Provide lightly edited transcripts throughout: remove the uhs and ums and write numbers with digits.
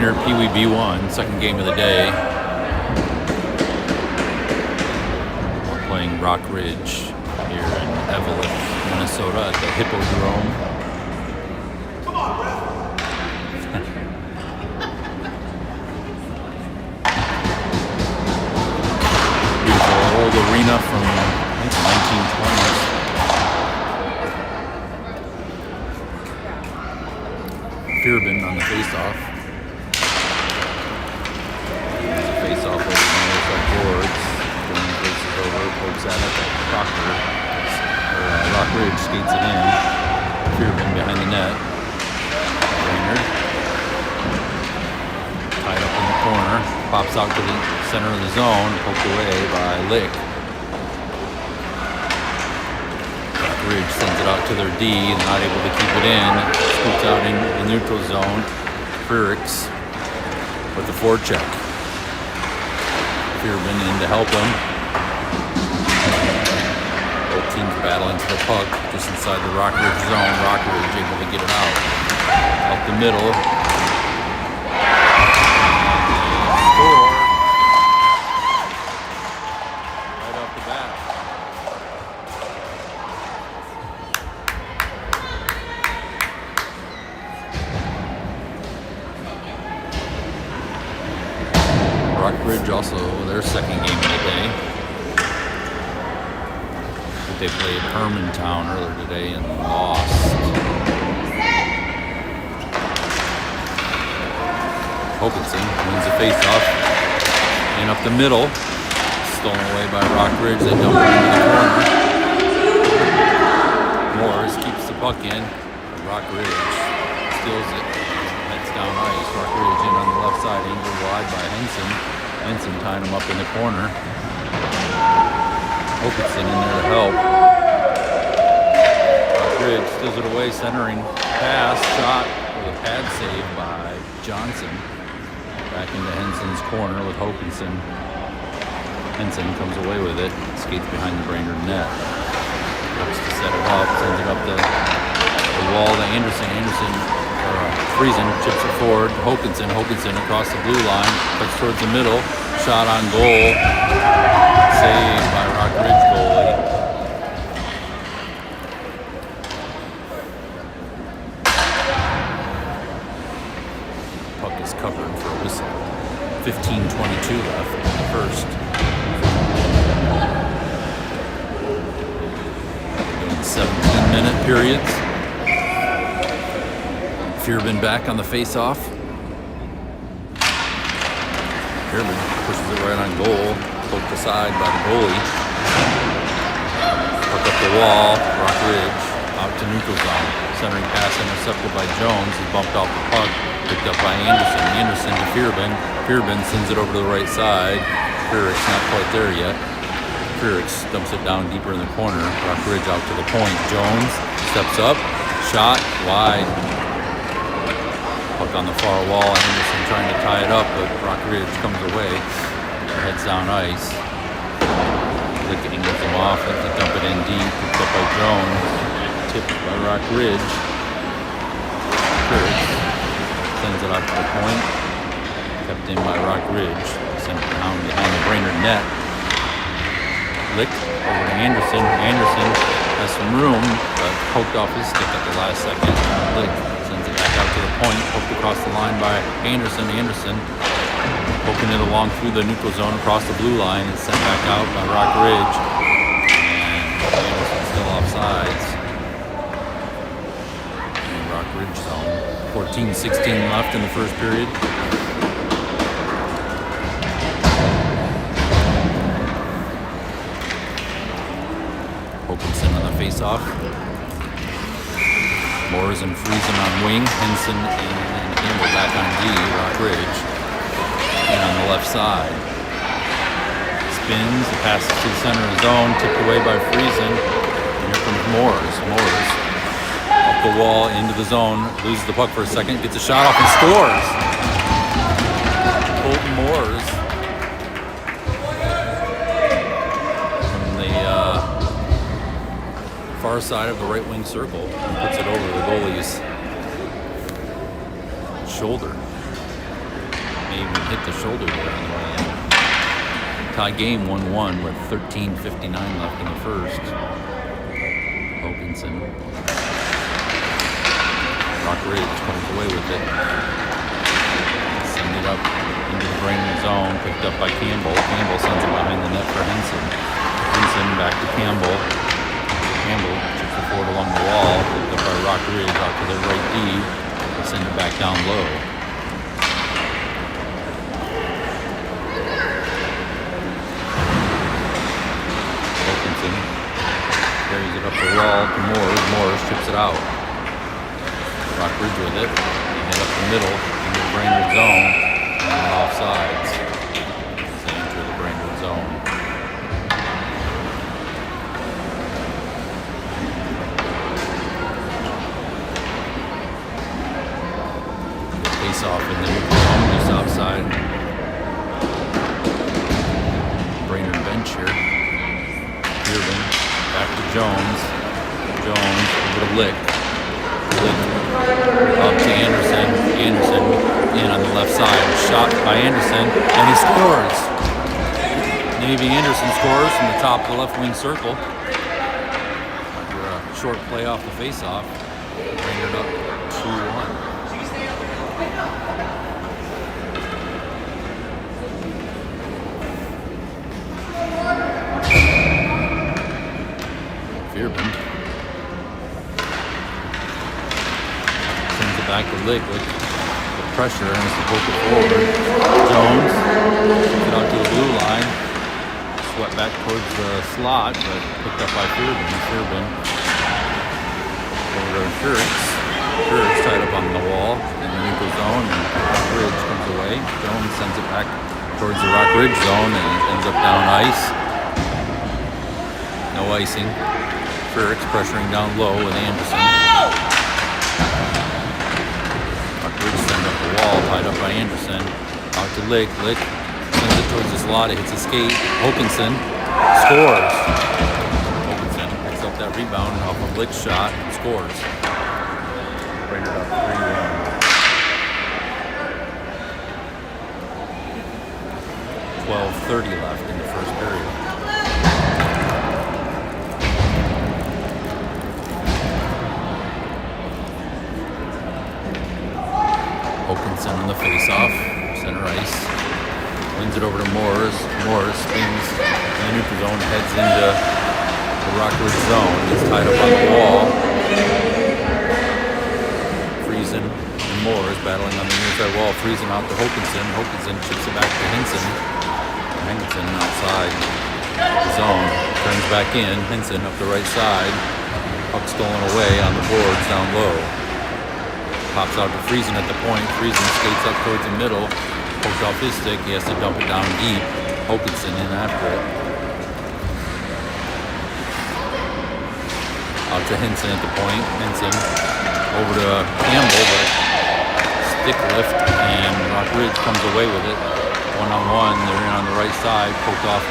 Brainerd Pee Wee B1, second game of the day. We're playing Rock Ridge here in Evelyn, Minnesota at the Hippodrome. Come on, ref. Beautiful old arena from, I think, the 1920s. Fearbin on the face-off. Face-off over the outside boards. Going faces over, pokes at it. Proctor, Rock Ridge skates it in. Fearbin behind the net. Brainerd. Tied up in the corner. Pops out to the center of the zone. Poked away by Lick. Rock Ridge sends it out to their D and not able to keep it in. Scoots out in the neutral zone. Frericks with the forecheck. Fearbin in to help him. Both teams battling for the puck just inside the Rock Ridge zone. Rock Ridge able to get it out. Out the middle. Score. Right off the bat. Rock Ridge also their second game of the day. They played Hermantown earlier today and lost. Hokinson wins the face-off. And up the middle. Stolen away by Rock Ridge. They dump it into the corner. Morris keeps the puck in. Rock Ridge steals it. Heads down ice. Rock Ridge in on the left side. Angled wide by Henson. Henson tying him up in the corner. Hokinson in there to help. Rock Ridge steals it away, centering pass, shot with a pad save by Johnson. Back into Henson's corner with Hokinson. Henson comes away with it, skates behind the Brainerd net. Looks to set it up, sends it up the wall to Anderson. Friesen chips it forward. Hokinson across the blue line, cuts towards the middle. Shot on goal. Saved by Rock Ridge goalie. Puck is covered for a whistle. 15:22 left in the first. Doing 17-minute periods. Fearbin back on the face-off. Fearbin pushes it right on goal. Poked aside by the goalie. Puck up the wall. Rock Ridge out to neutral zone. Centering pass intercepted by Jones. He bumped off the puck. Picked up by Anderson. Anderson to Fearbin. Fearbin sends it over to the right side. Frericks not quite there yet. Frericks dumps it down deeper in the corner. Rock Ridge out to the point. Jones steps up. Shot wide. Puck on the far wall. Anderson trying to tie it up, but Rock Ridge comes away. Heads down ice. Lick angles him off. Has to dump it in deep. Picked up by Jones. Tipped by Rock Ridge. Frericks sends it out to the point. Kept in by Rock Ridge. Sent it down behind the Brainerd net. Lick over to Anderson. Anderson has some room, but poked off his stick at the last second. Lick sends it back out to the point. Poked across the line by Anderson. Anderson poking it along through the neutral zone across the blue line and sent back out by Rock Ridge. And Anderson still offsides. In Rock Ridge zone. 14-16 left in the first period. Hokinson on the face-off. Morris and Friesen on wing. Henson and Campbell back on D. Rock Ridge. And on the left side. Spins, the passes to the center of the zone, tipped away by Friesen. And here comes Morris. Morris up the wall into the zone, loses the puck for a second, gets a shot off and scores. Colton Morris from the far side of the right wing circle. Puts it over the goalie's shoulder. May even hit the shoulder there on the way in. Tie game 1-1 with 13:59 left in the first. Hoganson. Rock Ridge comes away with it. Send it up into the Brainerd zone. Picked up by Campbell. Campbell sends it behind the net for Henson. Henson back to Campbell. Campbell chips it forward along the wall. Picked up by Rock Ridge out to their right D. They send it back down low. Hoganson carries it up the wall to Morris. Morris chips it out. Rock Ridge with it. They hit up the middle into the Brainerd zone. And off sides. They enter the Brainerd zone. Face off in the zone just outside. Brainerd bench here. Irvin back to Jones. Jones over to Lick. Up to Anderson. Anderson in on the left side. Shot by Anderson, and he scores. Navy Anderson scores from the top of the left wing circle. After a short play off the face-off, Brainerd up 2-1. Fearbin sends it back to Liquid. The pressure and it's the poke it forward. Jones gets it out to the blue line. Swept back towards the slot, but picked up by Fearbin. Fearbin over to Shirts. Shirts tied up on the wall in the neutral zone, and Rock Ridge comes away. Jones sends it back towards the Rock Ridge zone and ends up down ice. No icing. Shirts pressuring down low with Anderson. Rock Ridge sends up the wall, tied up by Anderson. Out to Lick. Lick sends it towards the slot. It hits a skate. Hoganson scores. Hoganson picks up that rebound off of Lick's shot and scores. Brainerd up 3-1. 12:30 left in the first period. Hoganson on the face-off, center ice. Wins it over to Morris. Morris spins in the neutral zone, heads into the Rock Ridge zone. Gets tied up on the wall. Friesen and Morris battling on the near side wall. Friesen out to Hoganson. Hoganson chips it back to Henson. Henson outside the zone. Turns back in. Henson up the right side. Puck stolen away on the boards down low. Pops out to Friesen at the point. Friesen skates up towards the middle. Poked off his stick. He has to dump it down deep. Hoganson in after it. Out to Henson at the point. Henson over to Campbell, but stick lift, and Rock Ridge comes away with it. One-on-one. They're in on the right side. Poked off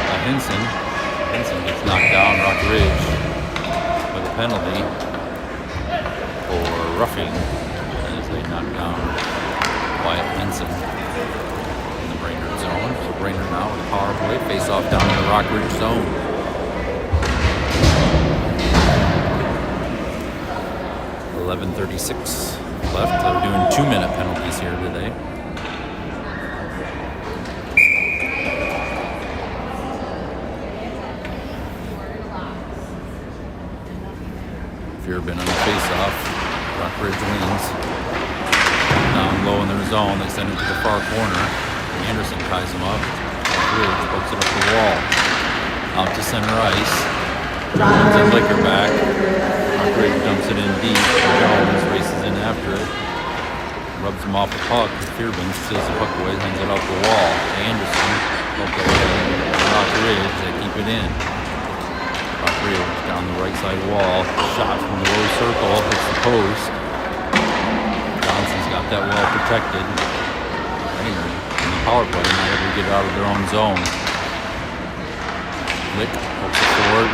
by Henson. Henson gets knocked down. Rock Ridge with a penalty for roughing as they knock down Wyatt Henson in the Brainerd zone. So Brainerd now with a power play, face off down in the Rock Ridge zone. .36 left. They're doing 2-minute penalties here today. Fearbin on the face-off. Rock Ridge wins. Down low in their zone, they send it to the far corner. Anderson ties him up. Rock Ridge pokes it up the wall. Out to center ice. Jones and Licker back. Rock Ridge dumps it in deep. Jones races in after it. Rubs him off the puck. Fearbin steals the puck away, hands it off the wall. Anderson poked away. Rock Ridge, they keep it in. Rock Ridge down the right side wall. Shot from the low circle. Hits the post. Johnson's got that well protected. Brainerd in the power play, not able to get out of their own zone. Lick pokes it forward.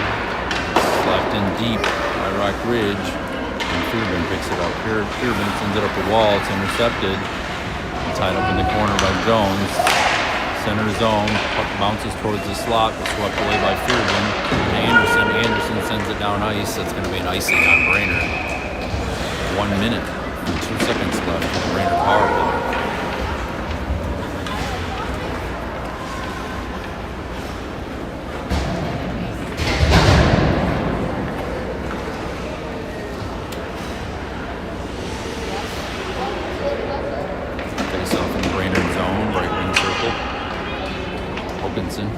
Slapped in deep by Rock Ridge. And Fearbin picks it up. Fearbin sends it up the wall. It's intercepted. Tied up in the corner by Jones. Center zone. Puck bounces towards the slot. But swept away by Fearbin. Anderson. Anderson sends it down ice. That's going to be an icing on Brainerd. 1 minute and 2 seconds left in the Brainerd power play. Face-off in the Brainerd zone, right wing circle. Hokinson.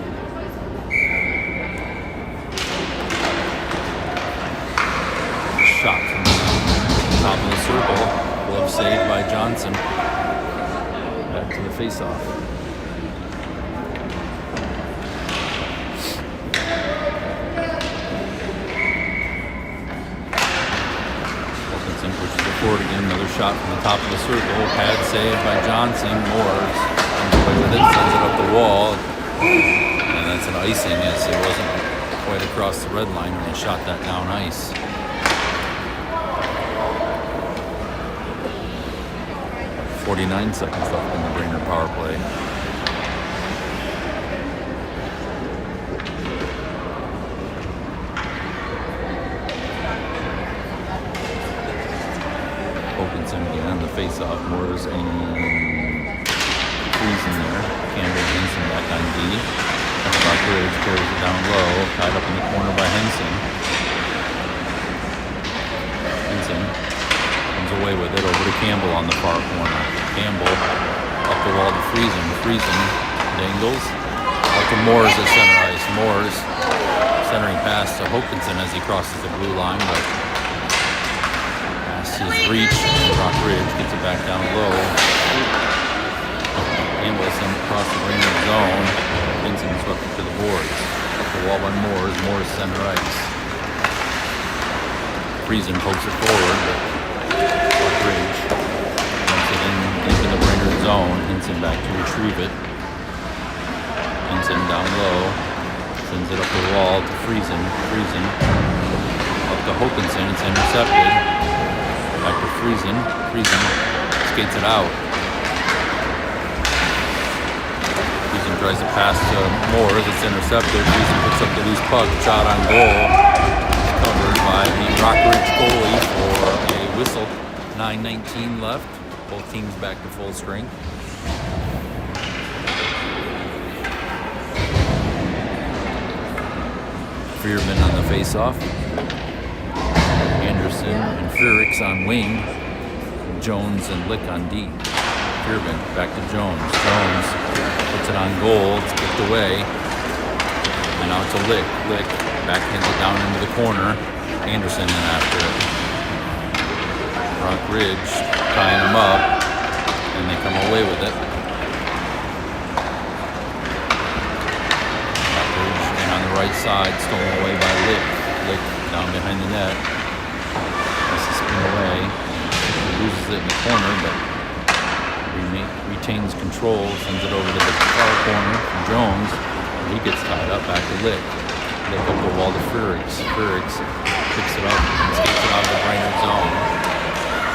Shot from the top of the circle. Glove saved by Johnson. Back to the face-off. Hokinson pushes it forward again. Another shot from the top of the circle. Pad saved by Johnson. Moores comes away with it, sends it up the wall. And that's an icing, as it wasn't quite across the red line when he shot that down ice. 49 seconds left in the Brainerd power play. Hokinson again on the face-off. Moores and Friesen there. Campbell Henson back on D. Brainerd carries it down low. Tied up in the corner by Henson. Henson comes away with it over to Campbell on the far corner. Campbell up the wall to Friesen. Friesen dangles out to Moores at center ice. Moores centering pass to Hokinson as he crosses the blue line, but past his reach. Rockridge gets it back down low. Campbell sent it across the Brainerd zone. Henson swept it to the boards. Up the wall by Moores. Moores center ice. Friesen pokes it forward, but Rockridge dumps it in deep in the Brainerd zone. Henson back to retrieve it. Henson down low. Sends it up the wall to Friesen. Friesen up to Hokinson. It's intercepted. Back to Friesen. Friesen skates it out. Friesen tries to pass to Moores. It's intercepted. Friesen picks up the loose puck. Shot on goal. Covered by the Rockridge goalie for a whistle. 9:19 left. Both teams back to full strength. Fearbin on the face-off. Anderson and Frericks on wing. Jones and Lick on D. Fearbin back to Jones. Jones puts it on goal. It's kicked away. And now to Lick. Lick backhands it down into the corner. Anderson in after it. Rockridge tying him up. And they come away with it. On the right side, stolen away by Lick. Lick down behind the net. Has to spin away. He loses it in the corner, but retains control. Sends it over to the far corner from Jones. He gets tied up back to Lick. Lick up the wall to Frericks. Frericks picks it up and skates it out of the Brainerd zone.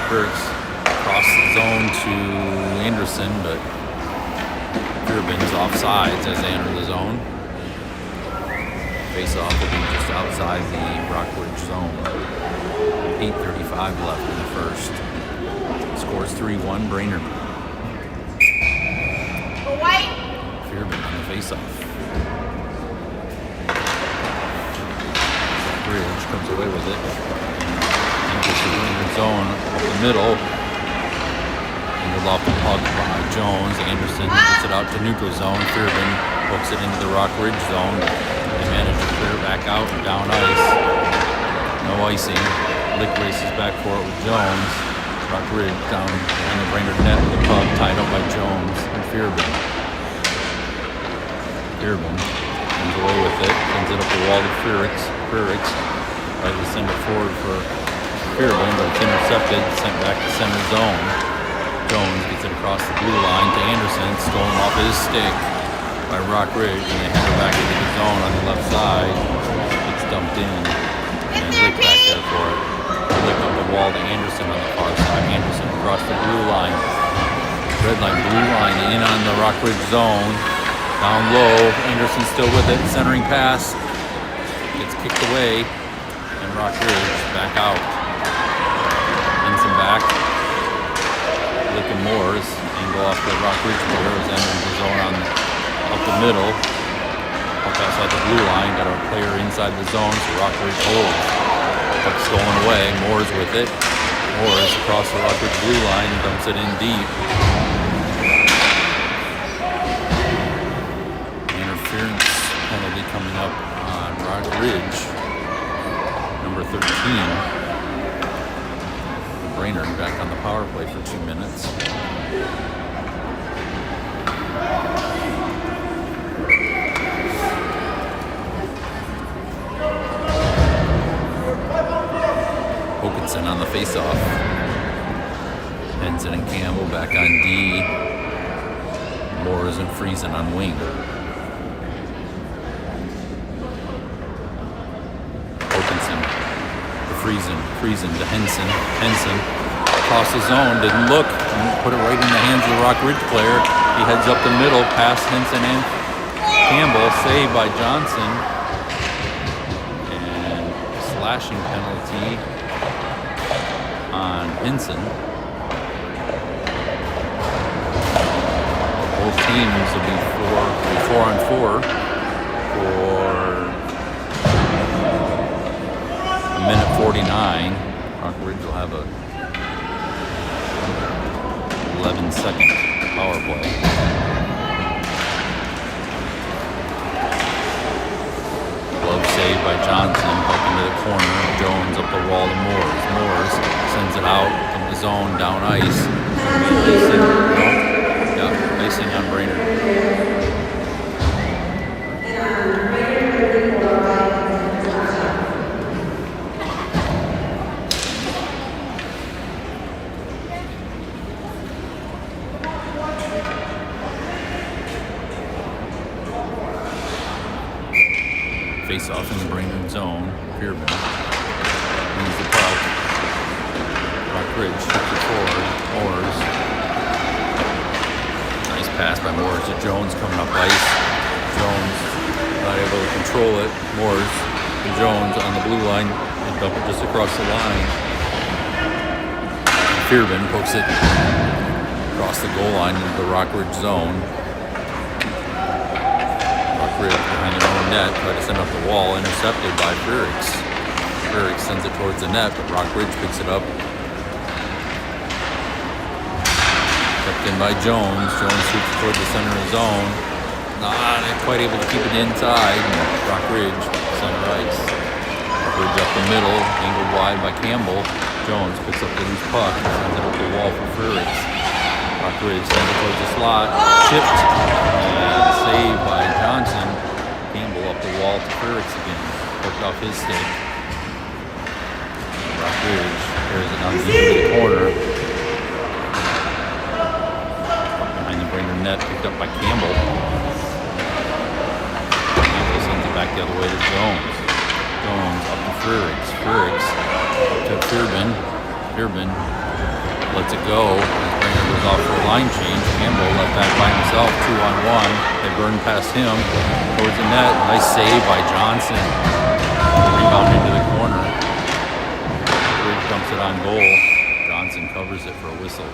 Frericks across the zone to Anderson, but Fearbin's offsides as they enter the zone. Face-off will be just outside the Rockridge zone. 8:35 left in the first. Scores 3-1 Brainerd. Fearbin on the face-off. Bridge comes away with it. Enters the Brainerd zone up the middle. Handled off the puck by Jones. Anderson gets it out to neutral zone. Fearbin hooks it into the Rockridge zone. They manage to clear back out and down ice. No icing. Lick races back for it with Jones. Rockridge down behind the Brainerd net with the puck tied up by Jones and Fearbin. Fearbin comes away with it. Sends it up the wall to Frericks. Frericks tries to send it forward for Fearbin, but it's intercepted. Sent back to center zone. Jones gets it across the blue line to Anderson. Stolen off his stick by Rockridge, and they head it back into the zone on the left side. It's dumped in, and Lick back there for it. Lick up the wall to Anderson on the far side. Anderson across the blue line. Red line, blue line, in on the Rockridge zone. Down low, Anderson still with it. Centering pass. Gets kicked away. And Rockridge back out. Henson back. Looking Moores. Angle off the Rockridge player. Is entering the zone on up the middle. Up outside the blue line. Got a player inside the zone, so Rockridge holds. Puck stolen away. Moores with it. Moores across the Rockridge blue line. Dumps it in deep. Interference penalty coming up on Rockridge. Number 13. Brainerd back on the power play for 2 minutes. Hokinson on the faceoff. Henson and Campbell back on D. Moores and Friesen on wing. Hokinson to Friesen to Henson. Henson across the zone, didn't look, and put it right in the hands of the Rockridge player. He heads up the middle, past Henson and Campbell, saved by Johnson. And slashing penalty on Henson. Both teams will be 4-on-4 for a minute 49. Rockridge will have a 11-second power play. Glove saved by Johnson, up into the corner. Jones up the wall to Moores. Moores sends it out from the zone, down ice. Icing, no? Yeah, icing on Brainerd. Face off in the Brainerd zone. Fearman moves the puck. Rockridge shoots it forward. Moores. Nice pass by Moores to Jones coming up ice. Jones not able to control it. Moores and Jones on the blue line and dump it just across the line. Fearman pokes it across the goal line into the Rockridge zone. Behind their own net, try to send up the wall, intercepted by Frericks. Frericks sends it towards the net, but Rockridge picks it up. Kept in by Jones. Jones shoots it towards the center of the zone. Not quite able to keep it inside. Rockridge, center ice. Rockridge up the middle, angled wide by Campbell. Jones picks up the loose puck and sends it up the wall for Frericks. Rockridge sends it towards the slot, chipped, and saved by Johnson. Campbell up the wall to Frericks again, hooked off his stick. Rockridge carries it down deep into the corner. Behind the Brainerd net, picked up by Campbell. Campbell sends it back the other way to Jones. Jones up to Frericks. Frericks up to Fearman. Fearman lets it go. Brainerd goes off for a line change. Campbell left back by himself, 2-on-1. They burn past him towards the net. Nice save by Johnson. Rebound into the corner. Bridge dumps it on goal. Johnson covers it for a whistle.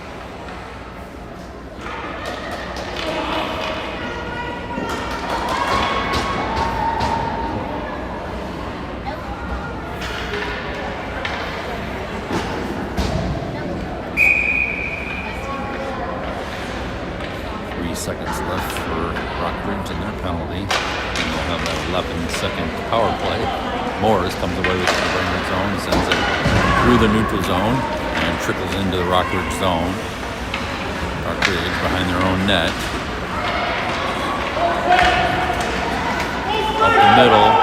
Seconds left for Rockridge and their penalty. And they'll have an 11-second power play. Morris comes away with the Brainerd zone, sends it through the neutral zone, and trickles into the Rockridge zone. Rockridge behind their own net. Up the middle.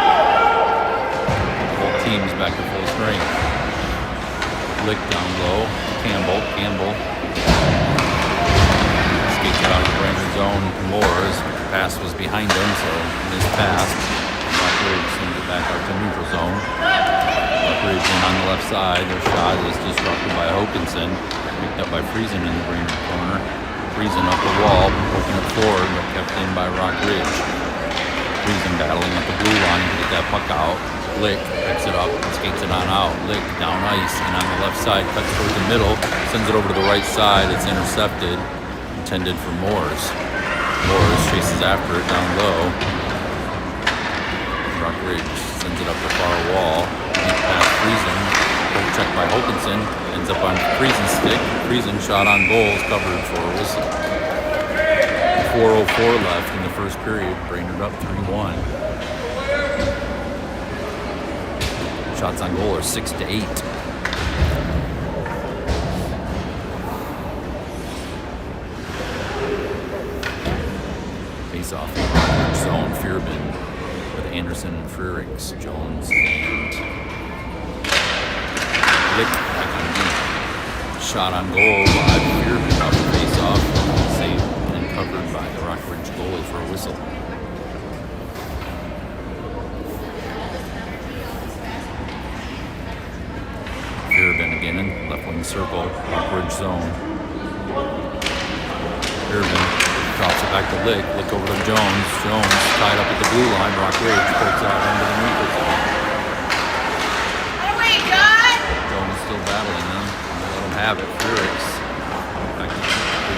Both teams back to full strength. Lick down low. Campbell. Skates it out of the Brainerd zone to Moores. Pass was behind him, so missed pass. Rockridge sends it back out to neutral zone. Rockridge in Friesen on the left side. Their shot is disrupted by Hokanson. Picked up by Friesen in the Brainerd corner. Friesen up the wall, poking it forward, but kept in by Rock Ridge. Friesen battling at the blue line to get that puck out. Lick picks it up and skates it on out. Lick down ice and on the left side, cuts towards the middle, sends it over to the right side. It's intercepted, intended for Moores. Moores chases after it down low. Rock Ridge sends it up the far wall. Past Friesen. Poke check by Hokanson. Ends up on Friesen's stick. Friesen shot on goal is covered for a whistle. 4:04 left in the first period. Brainerd up 3-1. Shots on goal are 6-8. Face off in the zone. Fearbin with Anderson and Frericks. Jones and Lick back on deep. Shot on goal by Fearbin off the face off. Saved and covered by the Rock Ridge goalie for a whistle. Fearbin again in left wing circle. Rock Ridge zone. Fearbin drops it back to Lick. Lick over to Jones. Jones tied up at the blue line. Rock Ridge pokes out under the neutral zone. Jones still battling them. They let him have it. Frericks back to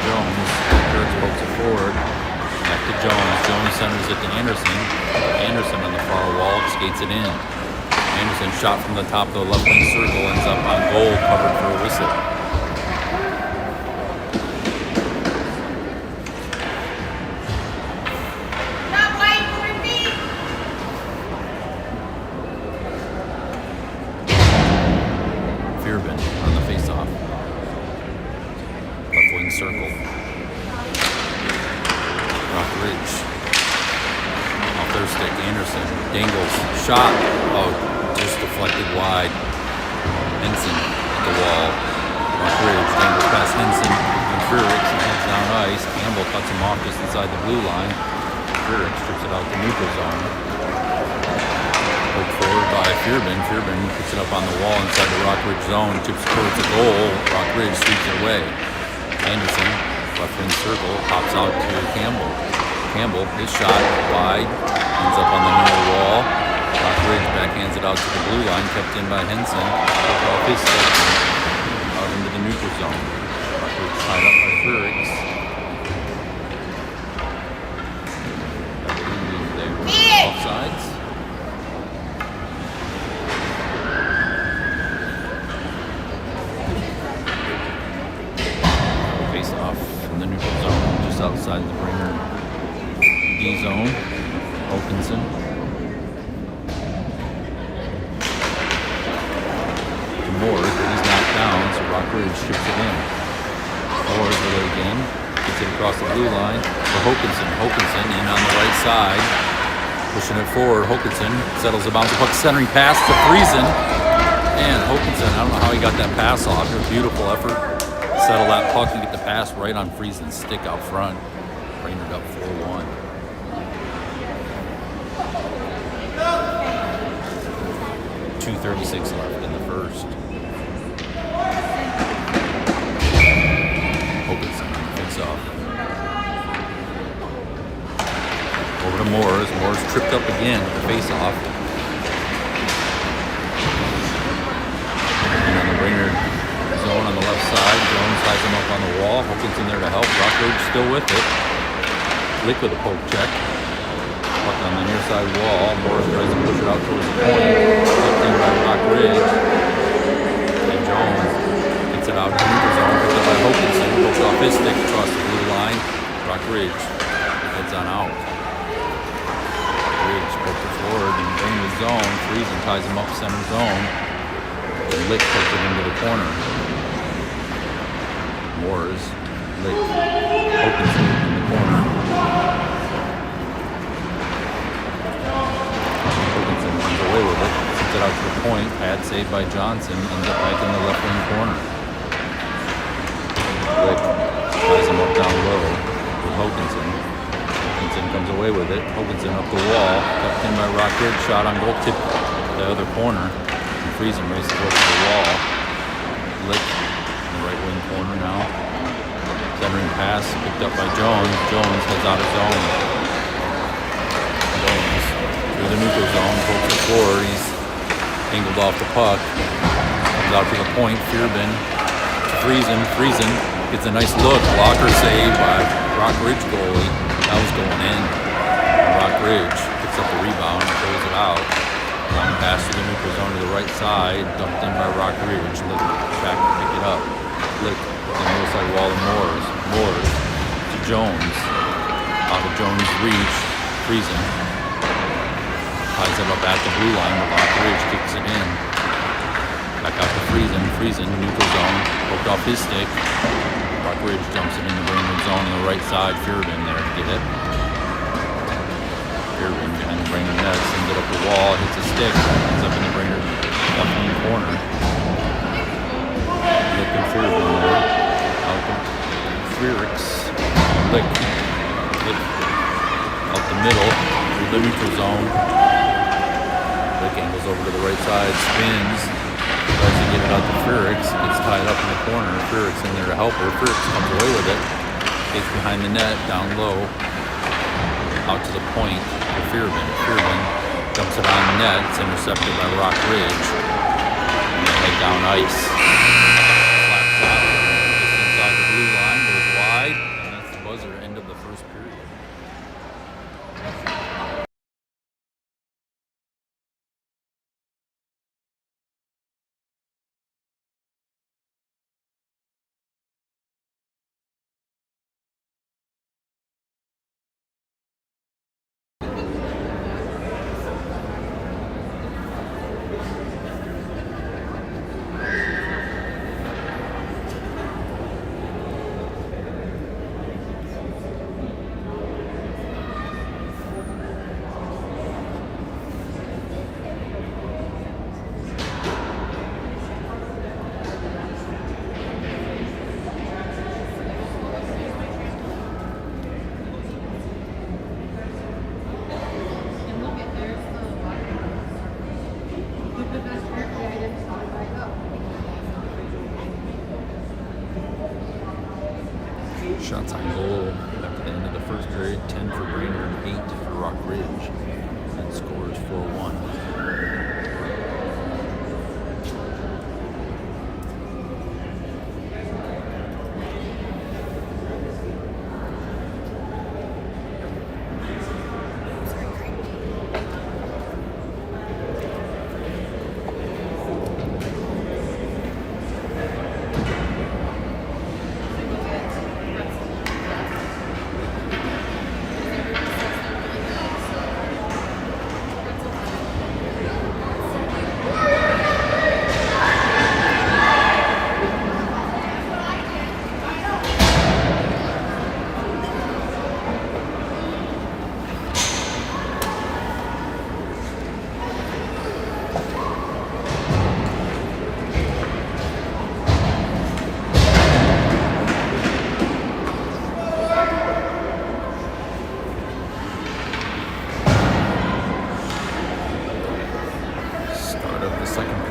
Jones. Frericks pokes it forward. Back to Jones. Jones centers it to Anderson. Anderson on the far wall skates it in. Anderson shot from the top of the left wing circle. Ends up on goal, covered for a whistle. Fearbin on the face-off. Left wing circle. Rock Ridge. Off their stick, Anderson. Dangles. Shot. Oh, just deflected wide. Henson at the wall. Rock Ridge dangles past Henson and Frericks and heads down ice. Campbell cuts him off just inside the blue line. Frericks strips it out the neutral zone. Poked forward by Fearbin. Fearbin puts it up on the wall inside the Rock Ridge zone. Tips towards the goal. Rock Ridge sweeps it away. Anderson, left wing circle, pops out to Campbell. Campbell, his shot wide, ends up on the near wall. Rock Ridge backhands it out to the blue line, kept in by Henson. Took off his stick, out into the neutral zone. Rock Ridge tied up by Frericks. I believe they were offsides. Face off from the neutral zone, just outside the Brainerd D zone. Hokanson. Moores, but he's knocked down, so Rock Ridge chips it in. Moores with it again. Gets it across the blue line for Hokanson. Hokanson in on the right side. Pushing it forward. Hokanson settles the bounce. The puck centering pass to Friesen. And Hokanson, I don't know how he got that pass off. It was a beautiful effort. Settle that puck and get the pass right on Friesen's stick out front. Brainerd up 4-1. .236 left in the first. Hokanson face off. Over to Moores. Moores tripped up again with the face off. And on the Brainerd zone on the left side, Jones ties him up on the wall. Hokanson there to help. Rock Ridge still with it. Lick with a poke check. Puck on the near side wall. Moores tries to push it out towards the point. Tucked in by Rock Ridge. And Jones gets it out to the neutral zone. Picked up by Hokanson. Pokes off his stick across the blue line. Rock Ridge heads on out. Ridge poked it forward in Brainerd zone. Friesen ties him up center zone. And Lick poked it into the corner. Moores, Lick, Hokanson in the corner. Away with it, sends it out to the point. Pad saved by Johnson, ends up back in the left wing corner. Lick ties him up down low with Hokanson. Hokanson comes away with it. Hokanson up the wall, tucked in by Rock Ridge, shot on goal, tip to the other corner. And Friesen races over the wall. Lick in the right wing corner now. Centering pass picked up by Jones. Jones heads out of zone. Jones through the neutral zone, pulls it forward. He's angled off the puck. Comes out to the point. Fearbin to Friesen. Friesen gets a nice look. Blocker save by Rock Ridge goalie. That was going in. Rock Ridge picks up the rebound and throws it out. Long pass to the neutral zone to the right side. Dumped in by Rock Ridge. Lick back to pick it up. Lick to the middle side wall of Moores. Moores to Jones. Out of Jones' reach. Friesen ties it up at the blue line, but Rock Ridge kicks it in. Back out to Friesen. Friesen, neutral zone. Poked off his stick. Rock Ridge jumps it in the Brainerd zone on the right side. Fearbin there to get it. Fearbin behind the Brainerd net. Sends it up the wall. Hits a stick. Ends up in the Brainerd left wing corner. Lick and Fearbin there. Out to Frericks. Lick. Out the middle. Through the neutral zone. Lick angles over to the right side. Spins. Tries to get it out to Frericks. Gets tied up in the corner. Frericks in there to help her. Frericks comes away with it. Takes behind the net, down low. Out to the point for Fearbin. Fearbin dumps it on the net. It's intercepted by Rock Ridge. And they head down ice. Flat shot. Just inside the blue line. Goes wide. And that's the buzzer. End of the first period. Shots on goal after the end of the first period. 10 for Brainerd, 8 for Rock Ridge. And scores 4-1.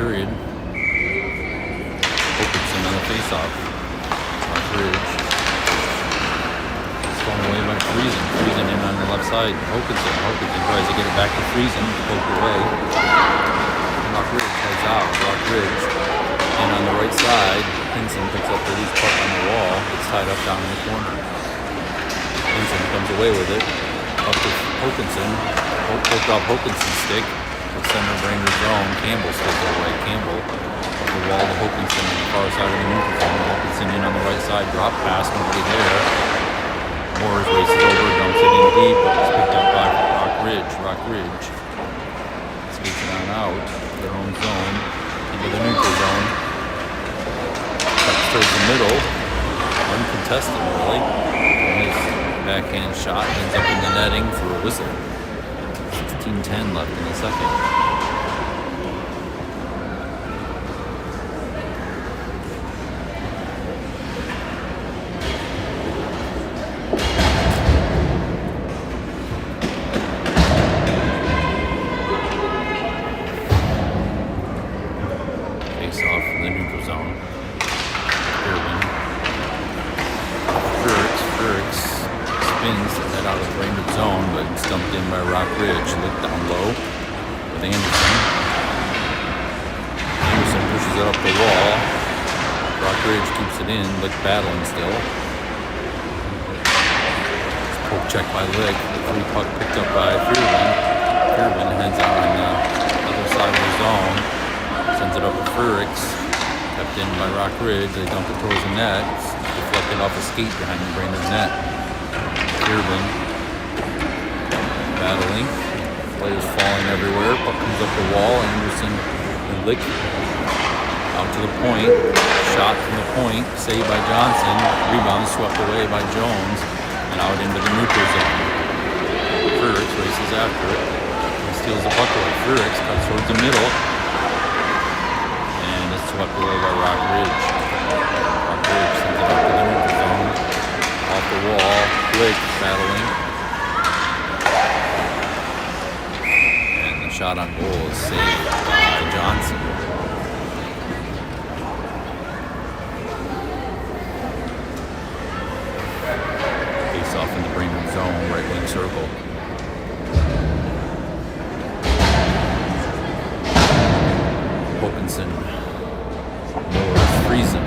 Period. Openson on the face-off. Rock Ridge. It's thrown away by Friesen. Friesen in on the left side. Openson. Openson tries to get it back to Friesen. Poked away. Rock Ridge heads out. Rock Ridge. And on the right side, Henson picks up the loose puck on the wall. It's tied up down in the corner. Henson comes away with it. Up to Hokinson. Poked off Hokinson's stick. Center Brainerd zone. Campbell still away. Campbell up the wall to Hokinson on the far side of the neutral zone. Hokinson in on the right side. Drop pass. Nobody there. Moores races over. Dumps it in deep. It's picked up by Rock Ridge. Rock Ridge skates it on out. Their own zone. Into the neutral zone. Cuts towards the middle. Uncontested really. And his backhand shot ends up in the netting for a whistle. 16:10 left in the second. in by Rock Ridge. Lick down low with Anderson. Anderson pushes it up the wall. Rock Ridge keeps it in. Lick battling still. Poke check by Lick. The free puck picked up by Fearman. Fearman heads out on the other side of the zone. Sends it up to Furix. Kept in by Rock Ridge. They dump it towards the net. Deflected off a skate behind the Brainerd net. Fearman battling. Players falling everywhere. Puck comes up the wall. Anderson and Lick out to the point. Shot from the point. Saved by Johnson. Rebound swept away by Jones. And out into the neutral zone. Furix races after it. He steals the puck away. Furix cuts towards the middle. And it's swept away by Rock Ridge. Rock Ridge sends it up to the neutral zone. Off the wall. Lick battling. And the shot on goal is saved by Johnson. Off in the Brainerd zone, right wing circle. Hokinson, Moore, Friesen,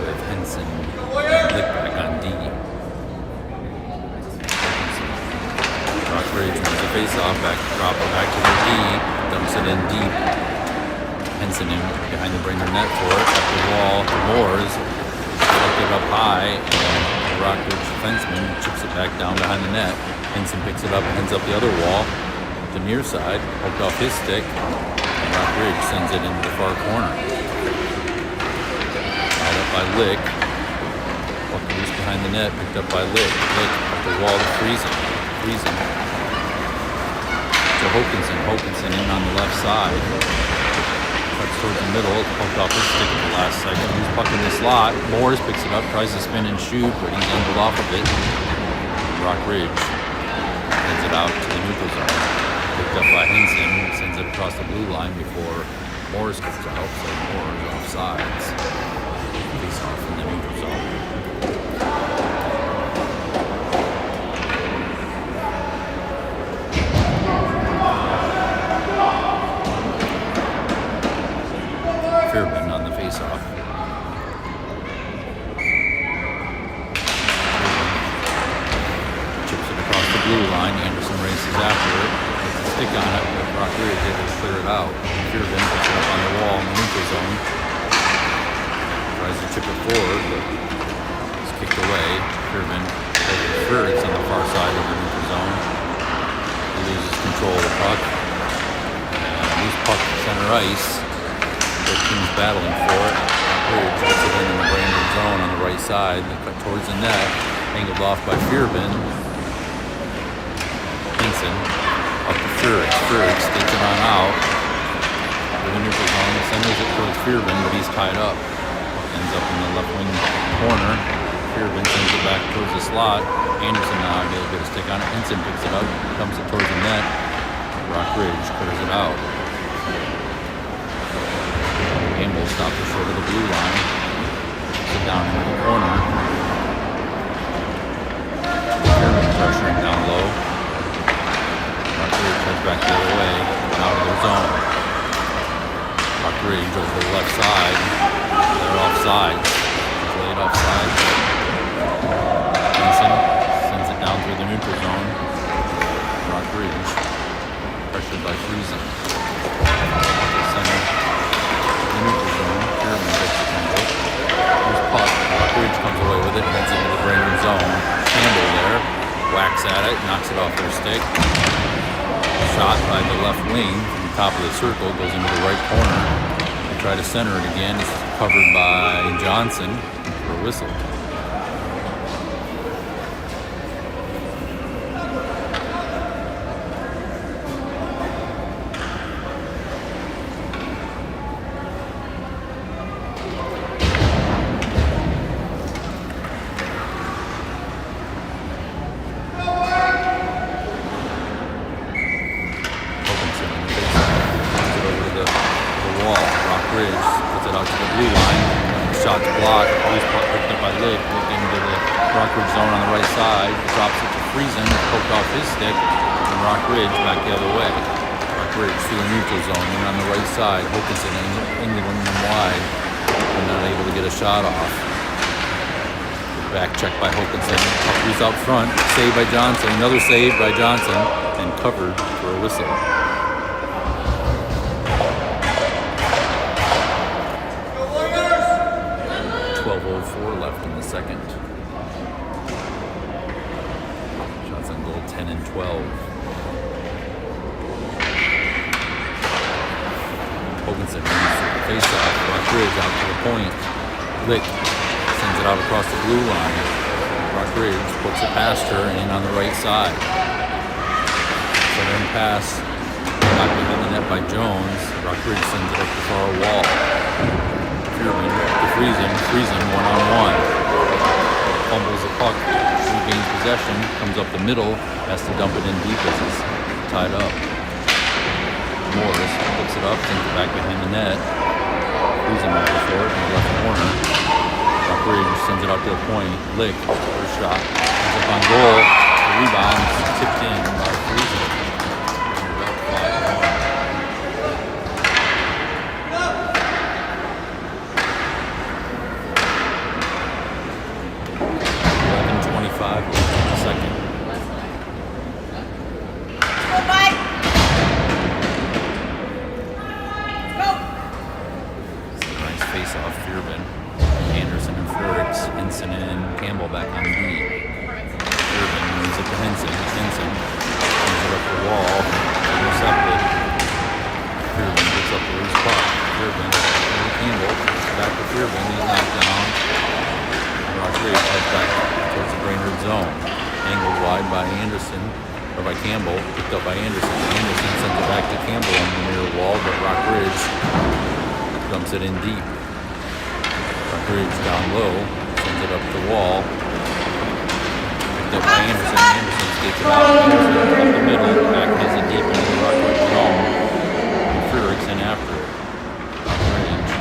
with Henson, Lick back on D. Rock Ridge wins the face-off, drop it back to the D, dumps it in deep. Henson in behind the Brainerd net for it, up the wall to Moore's, left it up high, and Rock Ridge defenseman chips it back down behind the net. Henson picks it up and ends up the other wall. The near side, poked off his stick, and Rock Ridge sends it into the far corner. Tied up by Lick. Puck loose behind the net, picked up by Lick. Lick up the wall to Friesen. Friesen to Hokinson. Hokinson in on the left side. Cuts towards the middle, poked off his stick at the last second. He's puck in the slot. Morris picks it up, tries to spin and shoot, but he's angled off of it. Rock Ridge sends it out to the neutral zone. Picked up by Henson, sends it across the blue line before Morris comes out, so Moore is off sides. Face off in the neutral zone. Fearman on the face-off. Chips it across the blue line. Anderson races after it. Puts a stick on it, but Rock Ridge able to clear it out. Fearman puts it up on the wall in the neutral zone. Tries to chip it forward, but it's kicked away. Fearman over to Furix on the far side of the neutral zone. He loses control of the puck. And loose puck to center ice. Both teams battling for it. Ridge gets it in the Brainerd zone on the right side. They cut towards the net. Angled off by Fearman. Henson up to Furix. Furix takes it on out. To the neutral zone. He centers it towards Fearman, but he's tied up. Ends up in the left wing corner. Fearman sends it back towards the slot. Anderson now able to get a stick on it. Henson picks it up, dumps it towards the net. Rock Ridge clears it out. Gamble stops it short of the blue line. Sit down into the corner. Fearman pressuring down low. Rock Ridge heads back the other way, out of their zone. Rock Ridge over the left side. They're offside. He's laid offside. Henson sends it down through the neutral zone. Rock Ridge pressured by Friesen. Center. The neutral zone. Fearman takes the tempo. Here's puck. Rock Ridge comes away with it, heads into the Brainerd zone. Campbell there, whacks at it, knocks it off their stick. Shot by the left wing from the top of the circle, goes into the right corner. They try to center it again. It's covered by Johnson for a whistle. Shot's blocked. Loose puck picked up by Lick. Lick into the Brainerd zone on the right side. Drops it to Friesen poked off his stick, and Rock Ridge back the other way. Rock Ridge through the neutral zone, and on the right side, Hokinson angling them wide, and not able to get a shot off. Back check by Hokinson. He's out front. Save by Johnson. Another save by Johnson. And covered for a whistle. 12:04 left in the second. Shots on goal 10 and 12. Hokinson moves the face-off. Rock Ridge out to the point. Lick sends it out across the blue line. Rock Ridge puts it past her and on the right side. Center pass knocked behind the net by Jones. Rock Ridge sends it up the far wall. Fearman to Friesen one-on-one. Fumbles the puck, regains possession, comes up the middle, has to dump it in deep as he's tied up. Morris picks it up, sends it back behind the net. Friesen over for it in the left corner. Rock Ridge sends it out to the point. Lick, first shot, comes up on goal. The rebound tipped in by Friesen. 11:25 left in the second. Nice face-off, Fearman. Anderson and Frericks. Henson and Campbell back on D. Fearman moves it to Henson. Henson brings it up the wall. Intercepted. Fearman picks up the loose puck. Fearman and Campbell. Back to Fearman. He's knocked down. Rock Ridge heads back towards the Brainerd zone. Angled wide by Anderson, or by Campbell. Picked up by Anderson. Anderson sends it back to Campbell on the near wall, but Rock Ridge dumps it in deep. Rock Ridge down low, sends it up the wall. Picked up by Anderson. Anderson skates it out. Anderson up the middle, back has it deep into the Rock Ridge zone. And Frericks in after it. Rock Ridge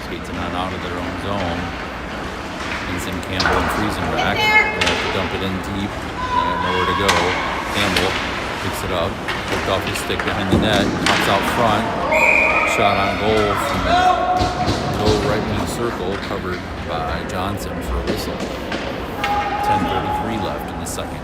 skates it on out of their own zone. Henson, Campbell, and Friesen back. They have to dump it in deep. They have nowhere to go. Campbell picks it up, poked off his stick behind the net, pops out front. Shot on goal from the low right wing circle, covered by Johnson for a whistle. 10:33 left in the second.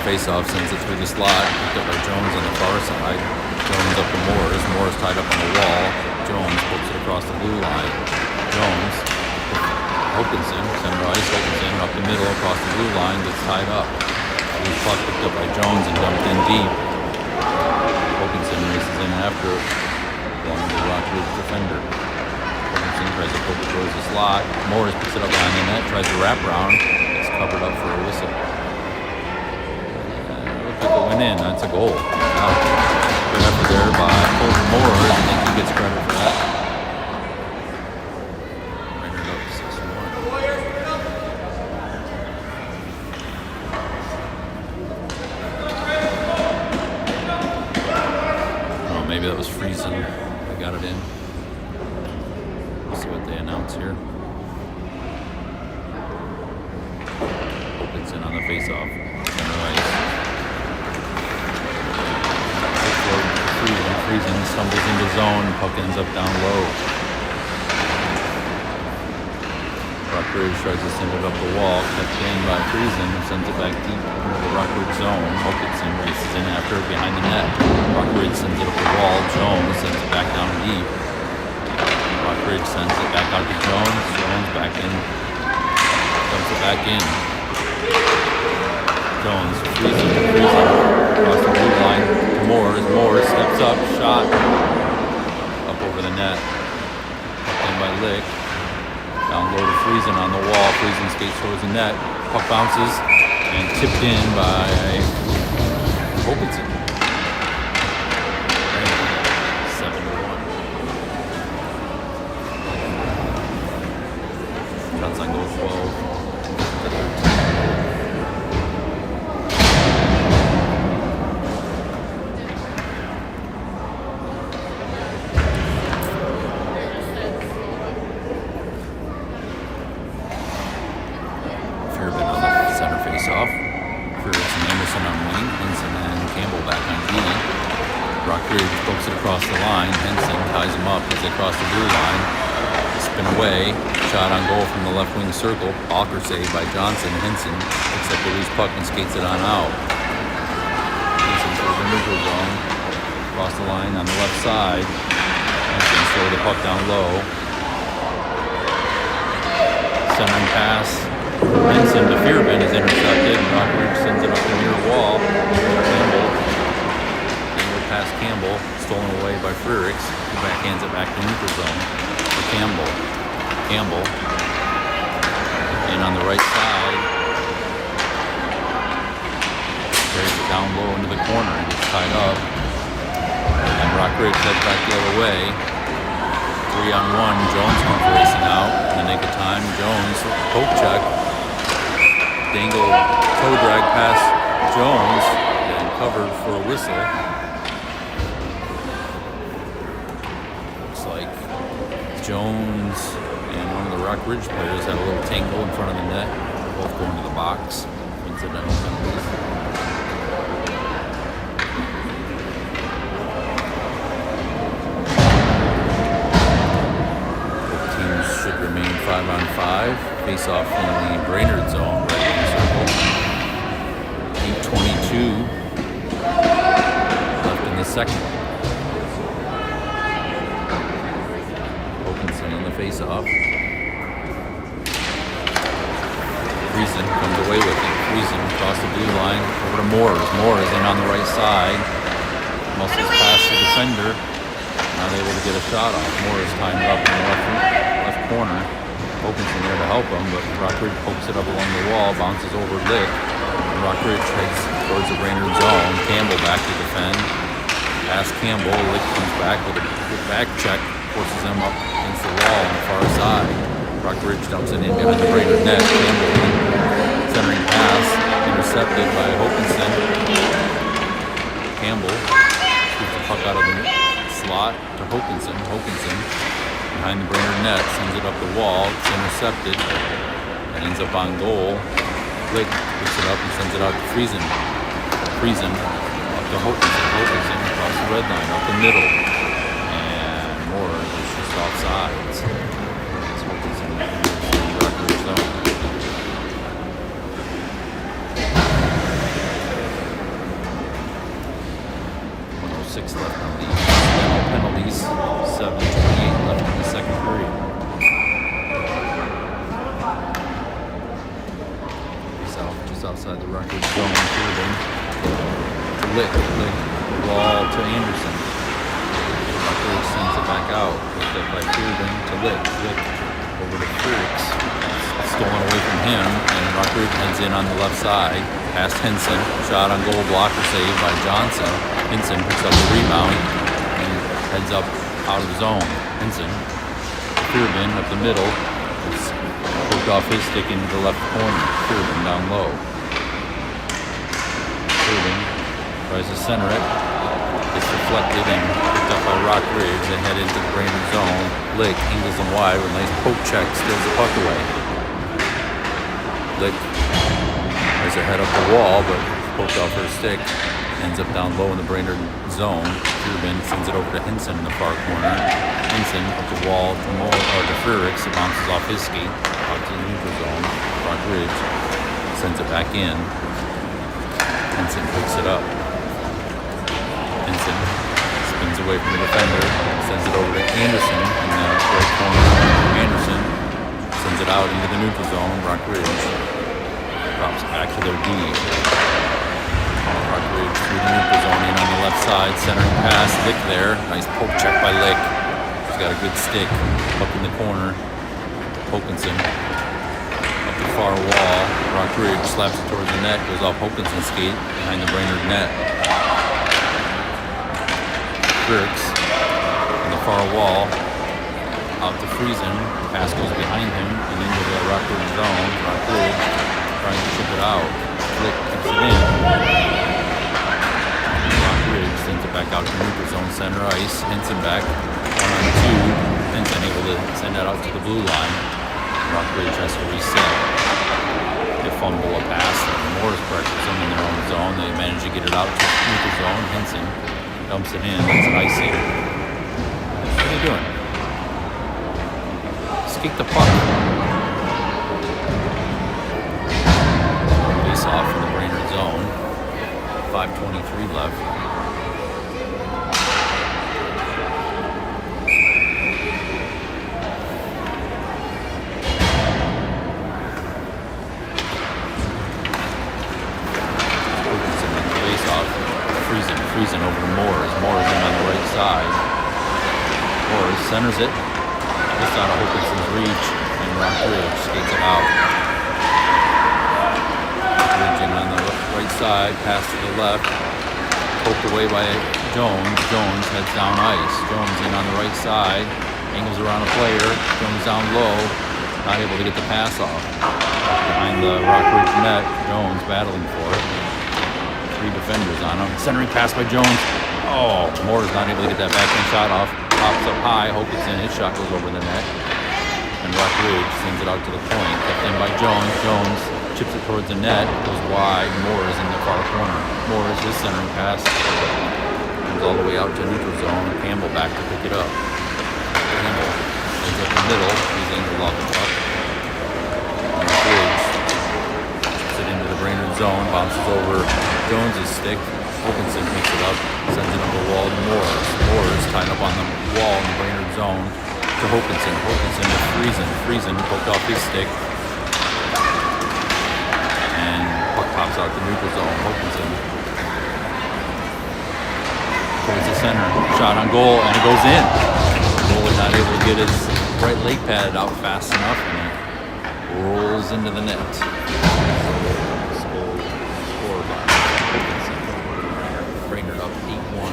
Face-off, sends it through the slot, picked up by Jones on the far side. Jones up to Morris. Morris tied up on the wall. Jones puts it across the blue line. Jones, Hokinson, center ice. Hokinson up the middle across the blue line, gets tied up. Loose puck picked up by Jones and dumped in deep. Hokinson races in after it, along with the Rock Ridge defender. Hokinson tries to poke it towards the slot. Morris picks it up behind the net, tries to wrap around. It's covered up for a whistle. It went in. That's a goal. Wow. Good effort there by Colton Moore. I think he gets credit for that. Brainerd up 6-1. Oh, maybe that was Friesen. They got it in. Let's see what they announce here. Hokinson on the face-off. Center ice. Friesen stumbles into zone, puck ends up down low. Rock Ridge tries to send it up the wall, kept in by Friesen, sends it back deep into the Rock Ridge zone. Hokinson races in after it behind the net. Rock Ridge sends it up the wall. Jones sends it back down deep. Rock Ridge sends it back out to Jones. Jones back in, dumps it back in. Jones, Friesen across the blue line to Moore. Moore steps up, shot up over the net. Puck in by Lick. Down low to Friesen on the wall. Friesen skates towards the net. Puck bounces and tipped in by Hokinson. 7-1. across the line. Henson ties him up as they cross the blue line. Spin away. Shot on goal from the left wing circle. Balker saved by Johnson. Henson picks up the loose puck and skates it on out. Henson throws the neutral zone. Across the line on the left side. Henson throws the puck down low. Centering pass. Henson to Fearbin is intercepted. Rockridge sends it up the near wall. Campbell. Inward pass Campbell. Stolen away by Frericks. Who backhands it back to neutral zone for Campbell. Campbell. And on the right side. Carries it down low into the corner and gets tied up. And Rockridge heads back the other way. 3-on-1. Jones comes racing out. In the nick of time, Jones, poke check. Dangle toe drag past Jones and covered for a whistle. Looks like Jones and one of the Rockridge players had a little tangle in front of the net. Both going to the box. Incidental penalties. Both teams should remain 5-on-5. Face off in the Brainerd zone, right in the circle. 8:22 left in the second. Wilkinson in the face-off. Friesen comes away with it. Friesen across the blue line over to Moores. Moores in on the right side. Muscles past the defender. Not able to get a shot off. Moores timed up in the left corner. Wilkinson there to help him, but Rockridge pokes it up along the wall, bounces over Lick, and Rockridge heads towards the Brainerd zone. Campbell back to defend. Pass Campbell, Lick comes back with a good back check, forces him up against the wall on the far side. Rockridge dumps it in behind the Brainerd net. Campbell centering pass, intercepted by Wilkinson. Campbell shoots the puck out of the slot to Wilkinson. Wilkinson behind the Brainerd net, sends it up the wall, it's intercepted, and ends up on goal. Lick picks it up and sends it out to Friesen. Friesen up to Wilkinson. Wilkinson across the red line, up the middle. And more is just offsides. It's Wilkinson in the Rockridge zone. 1:06 left on the penalties. 7:28 left in the second period. He's out just outside the Rockridge zone. Fearbin to Lick. Lick wall to Anderson. Rockridge sends it back out. Picked up by Fearbin to Lick. Lick over to Frericks. Stolen away from him, and Rockridge heads in on the left side. Past Henson. Shot on goal, blocker saved by Johnson. Henson picks up the rebound and heads up out of the zone. Henson, Fearbin up the middle, poked off his stick into the left corner. Fearbin down low. Fearbin tries to center it. It's deflected and picked up by Rockridge. They head into the Brainerd zone. Lick angles them wide with a nice poke check, steals the puck away. Lick tries to head up the wall, but poked off her stick. Ends up down low in the Brainerd zone. Fearbin sends it over to Henson in the far corner. Henson up the wall to Frericks. It bounces off his skate out to the neutral zone. Rockridge sends it back in. Henson picks it up. Henson spins away from the defender. Sends it over to Anderson in the right corner. Anderson sends it out into the neutral zone. Rockridge drops back to their D. Rockridge through the neutral zone in on the left side, centering pass, Lick there. Nice poke check by Lick. He's got a good stick up in the corner. Wilkinson up the far wall. Rockridge slaps it towards the net, goes off Wilkinson's skate behind the Brainerd net. Frericks in the far wall, out to Friesen. Pass goes behind him and into the Rockridge zone. Rockridge trying to chip it out. Lick keeps it in. Rockridge sends it back out to neutral zone center ice. Henson back 1-on-2. Henson able to send that out to the blue line. Rockridge has to reset. They fumble a pass and Morris pressures them in their own zone. They manage to get it out to neutral zone. Henson dumps it in. That's an icing. What are they doing? Skate the puck. Face off in the Brainerd zone. 5:23 left. Freezing over to Moores. Moores in on the right side. Moores centers it just out of Hopkinson's reach, and Rockridge skates it out. Rockridge in on the right side, pass to the left, poked away by Jones. Jones heads down ice. Jones in on the right side, angles around a player. Jones down low, not able to get the pass off. Behind the Rockridge net, Jones battling for it. 3 defenders on him. Centering pass by Jones. Oh, Moore's not able to get that backhand shot off. Pops up high. Hopkinson. His shot goes over the net. And Rockridge sends it out to the point. Kept in by Jones. Jones chips it towards the net. Goes wide. Moore is in the far corner. Moore is his centering pass. Comes all the way out to neutral zone. Campbell back to pick it up. Campbell ends up in the middle. He's angled off the puck. Rockridge chips it into the Brainerd zone. Bounces over Jones's stick. Hopkinson picks it up, sends it up the wall to Moores. Moores tied up on the wall in the Brainerd zone to Hopkinson. Hopkinson is Friesen poked off his stick. And puck pops out the neutral zone. Hopkinson towards the center. Shot on goal, and it goes in. The goalie not able to get his right leg padded out fast enough, and it rolls into the net. Brainerd up 8-1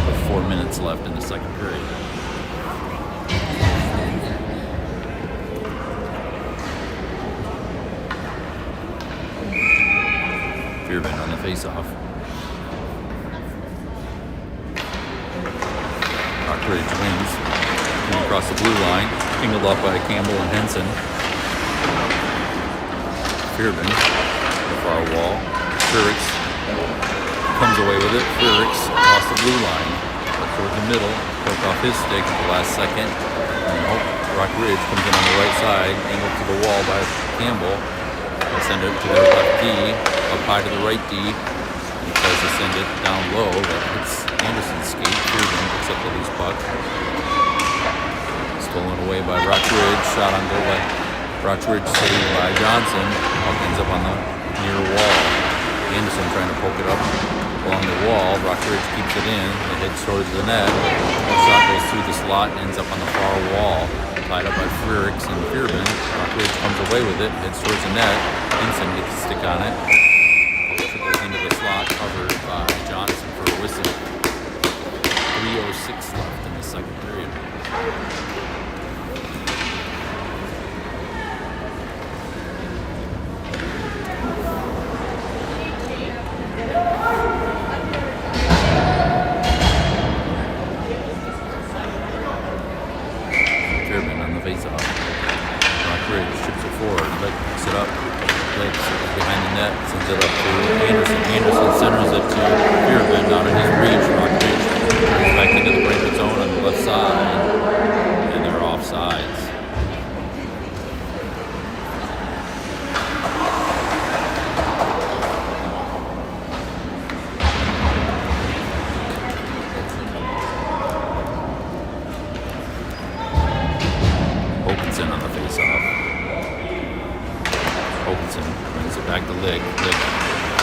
with 4 minutes left in the second period. Fearman on the face-off. Rockridge wins. Going across the blue line. Angled off by Campbell and Henson. Fearman, the far wall. Sturicks comes away with it. Frericks across the blue line. Up towards the middle. Broke off his stick at the last second. And Rockridge comes in on the right side. Angled to the wall by Campbell. They send it to their left D. Up high to the right D. He tries to send it down low. That hits Anderson's skate. Freezing picks up the loose puck. Stolen away by Rockridge. Shot on goal by Rockridge, saved by Johnson. Puck ends up on the near wall. Anderson trying to poke it up along the wall. Rockridge keeps it in. It heads towards the net. The shot goes through the slot and ends up on the far wall. Tied up by Frericks and Fearman. Rockridge comes away with it. Heads towards the net. Henson gets a stick on it. Puck trickles into the slot, covered by Johnson for a whistle. 3:06 left in the second period. Face-off. Rockridge chips it forward. Leg picks it up. Leg behind the net. Sends it up to Anderson. Anderson centers it to Fearman out of his reach. Rockridge turns back into the Brainerd zone on the left side. And they're offsides. Hopkinson on the face-off. Hopkinson brings it back to Lick. Lick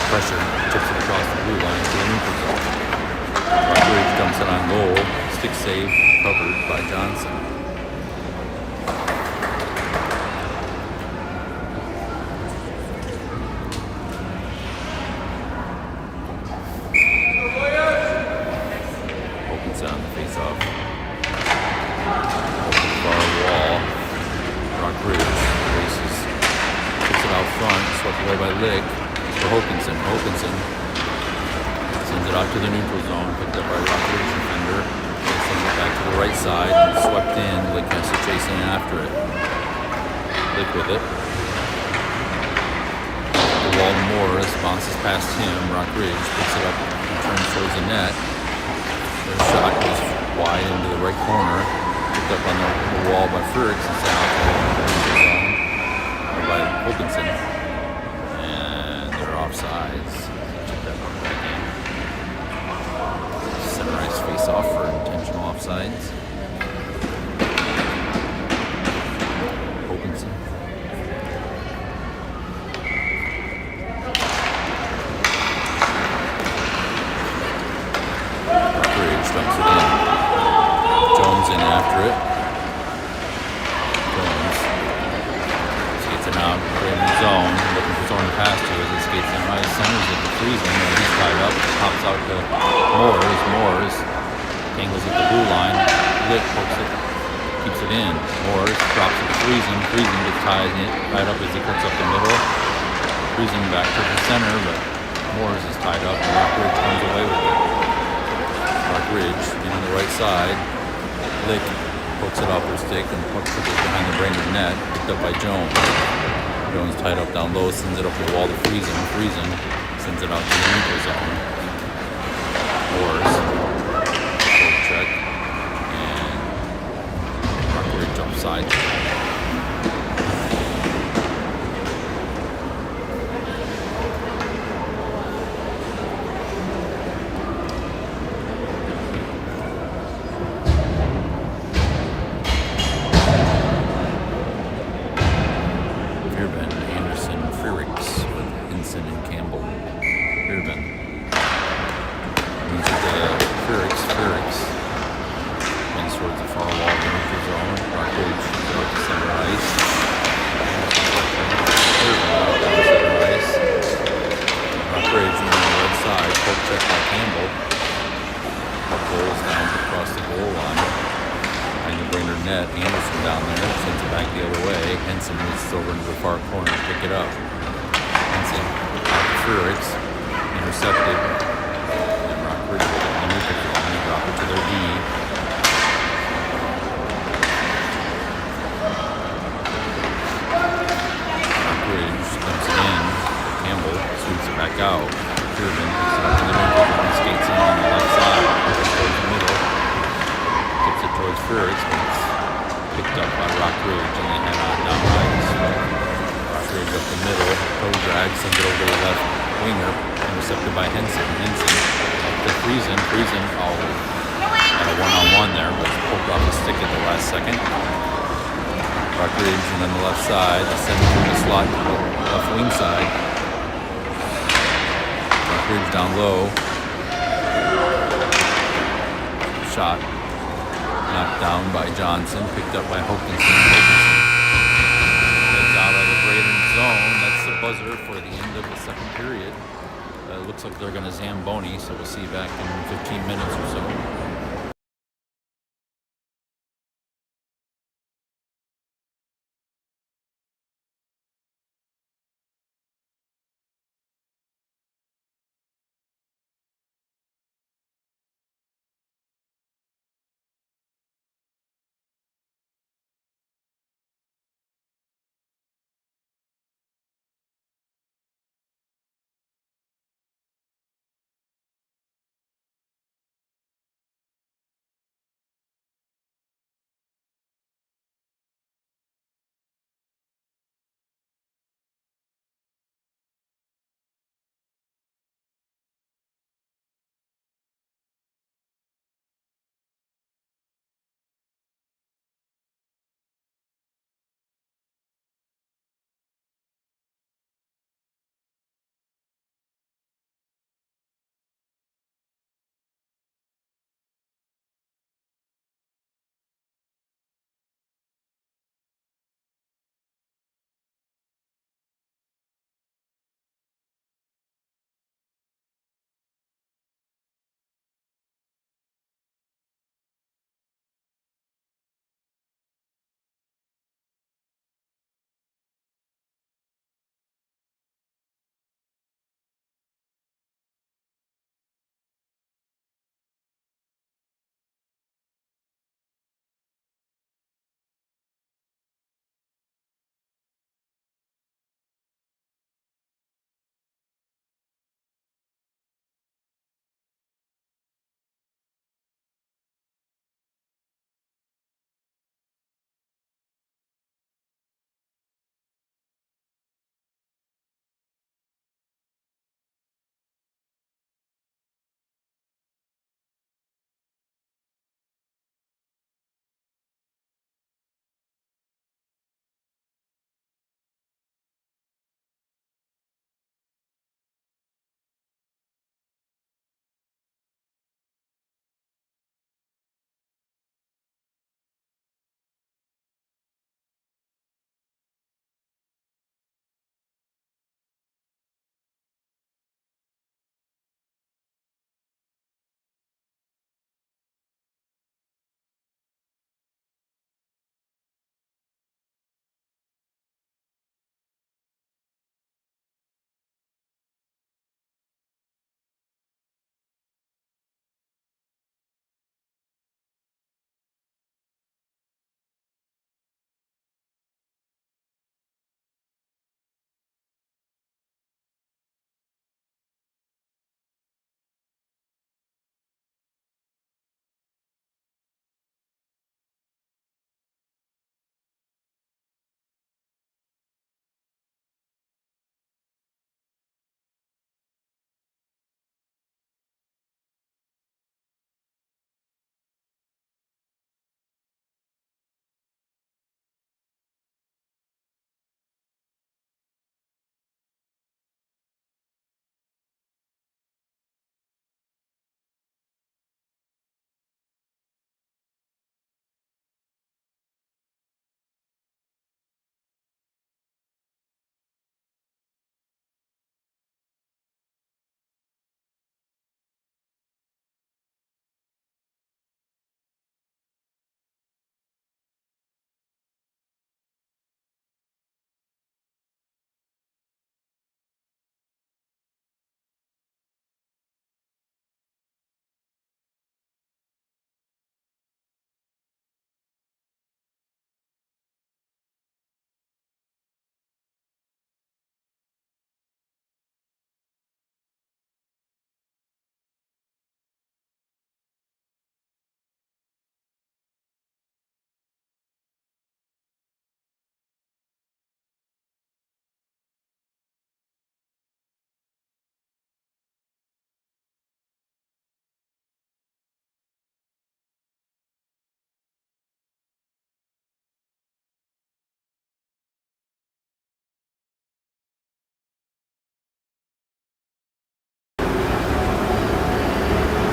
pressure, chips it across the blue line to the neutral zone. Rockridge dumps it on goal. Stick save covered by Johnson. Hopkinson on the face-off. Rockridge races, puts it out front, swept away by Lick for Hopkinson. Hopkinson sends it out to the neutral zone, picked up by Rockridge defender, sends it back to the right side, swept in. Lick has to chase in after it. Lick with it. The wall to Morris, bounces past him. Rockridge picks it up and turns towards the net. Their shot goes wide into the right corner. Picked up on the wall by Frericks and sent out to the zone or by Wilkinson. And they're offsides. Check that out back in. Center ice face off for intentional offsides. Wilkinson. Dumps it in. Jones in after it. Jones skates it out. Brainerd zone. Looking for someone to pass to as he skates in right. Centers it. Freezing. And he's tied up. Pops out to Moores. Moores tangles at the blue line. Lick pokes it. Keeps it in. Moores drops it to Freezing. Freezing gets tied up as he cuts up the middle. Freezing back to the center, but Moores is tied up and Rockridge comes away with it. Ridge in on the right side. Lick pokes it off her stick and puts it behind the Brainerd net. Picked up by Jones. Jones tied up down low, sends it up the wall to Freezing. Freezing sends it out to the neutral zone. Moores. Full check. And Rockridge jump side. Net, Anderson down there, sends it back the other way. Henson moves over into the far corner to pick it up. Henson out to Frericks, intercepted. And Rockridge will get in the neutral zone and drop it to their D. Rockridge dumps it in. Campbell sweeps it back out. Turbin picks it up in the neutral zone and skates in on the left side. Towards the middle. Tips it towards Frericks, but it's picked up by Rockridge and they head on down ice. Rockridge up the middle, toe drag, sends it over to the left winger, intercepted by Henson. Henson up to Friesen. Friesen had a one-on-one there, but pulled off the stick at the last second. Rockridge and then the left side, they send it through the slot to the left wing side. Rockridge down low. Shot. Knocked down by Johnson, picked up by Hokinson. Heads out of the Brainerd zone. That's the buzzer for the end of the second period. It looks like they're going to Zamboni, so we'll see you back in 15 minutes or so.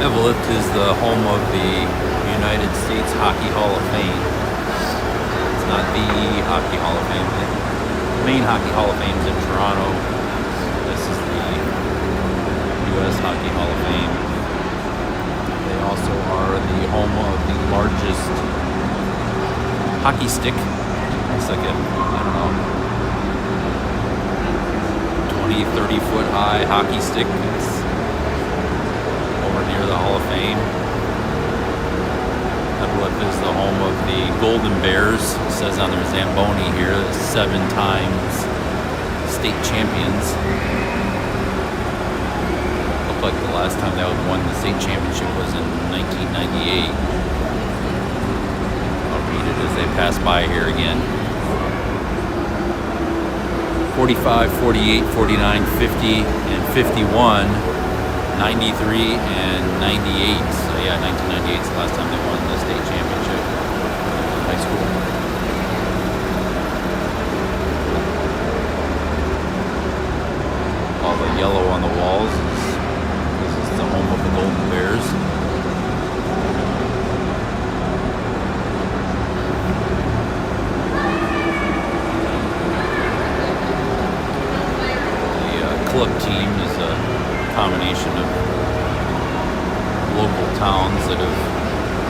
Evelyn is the home of the United States Hockey Hall of Fame. It's not the Hockey Hall of Fame. The main Hockey Hall of Fame is in Toronto. This is the U.S. Hockey Hall of Fame. They also are the home of the largest hockey stick. It's like a, I don't know, 20, 30 foot high hockey stick. It's over near the Hall of Fame. Evelyn is the home of the Golden Bears. It says on their Zamboni here, 7 times state champions. Looked like the last time they won the state championship was in 1998. I'll read it as they pass by here again. 45, 48, 49, 50, and 51, 93, and 98. So yeah, 1998 is the last time they won the state championship in high school. All the yellow on the walls this is the home of the Golden Bears. Club team is a combination of local towns that have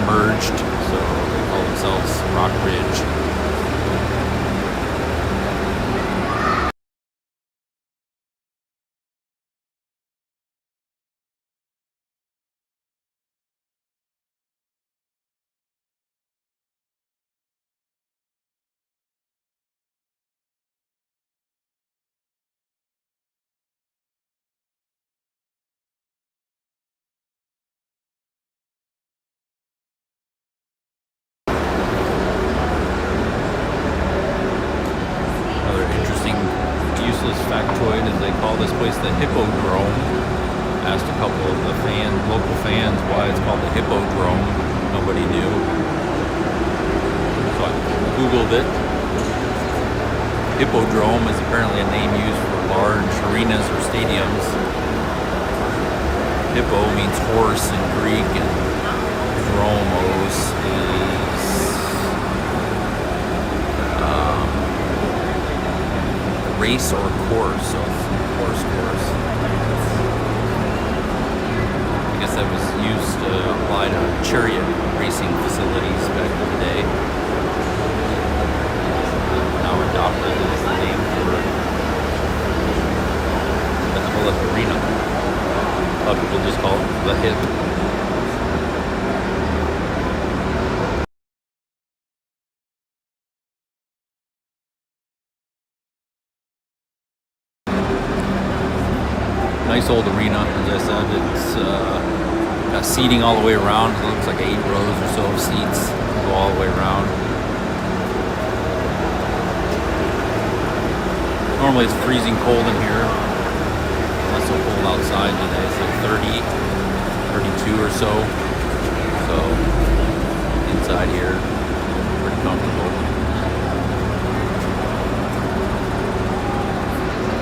merged, so they call themselves Rock Ridge. Factoid is they call this place the Hippodrome. Asked a couple of the local fans why it's called the Hippodrome. Nobody knew. So I Googled it. Hippodrome is apparently a name used for large arenas or stadiums. Hippo means horse in Greek, and dromos is race or course, so it's horse course. I guess that was used to apply to chariot racing facilities back in the day. Now adopted as the name for the Evelyn Arena. A lot of people just call it the Hip. Nice old arena, as I said. It's got seating all the way around. It looks like 8 rows or so of seats go all the way around. Normally it's freezing cold in here. Not so cold outside today. It's like 30, 32 or so. So inside here, pretty comfortable.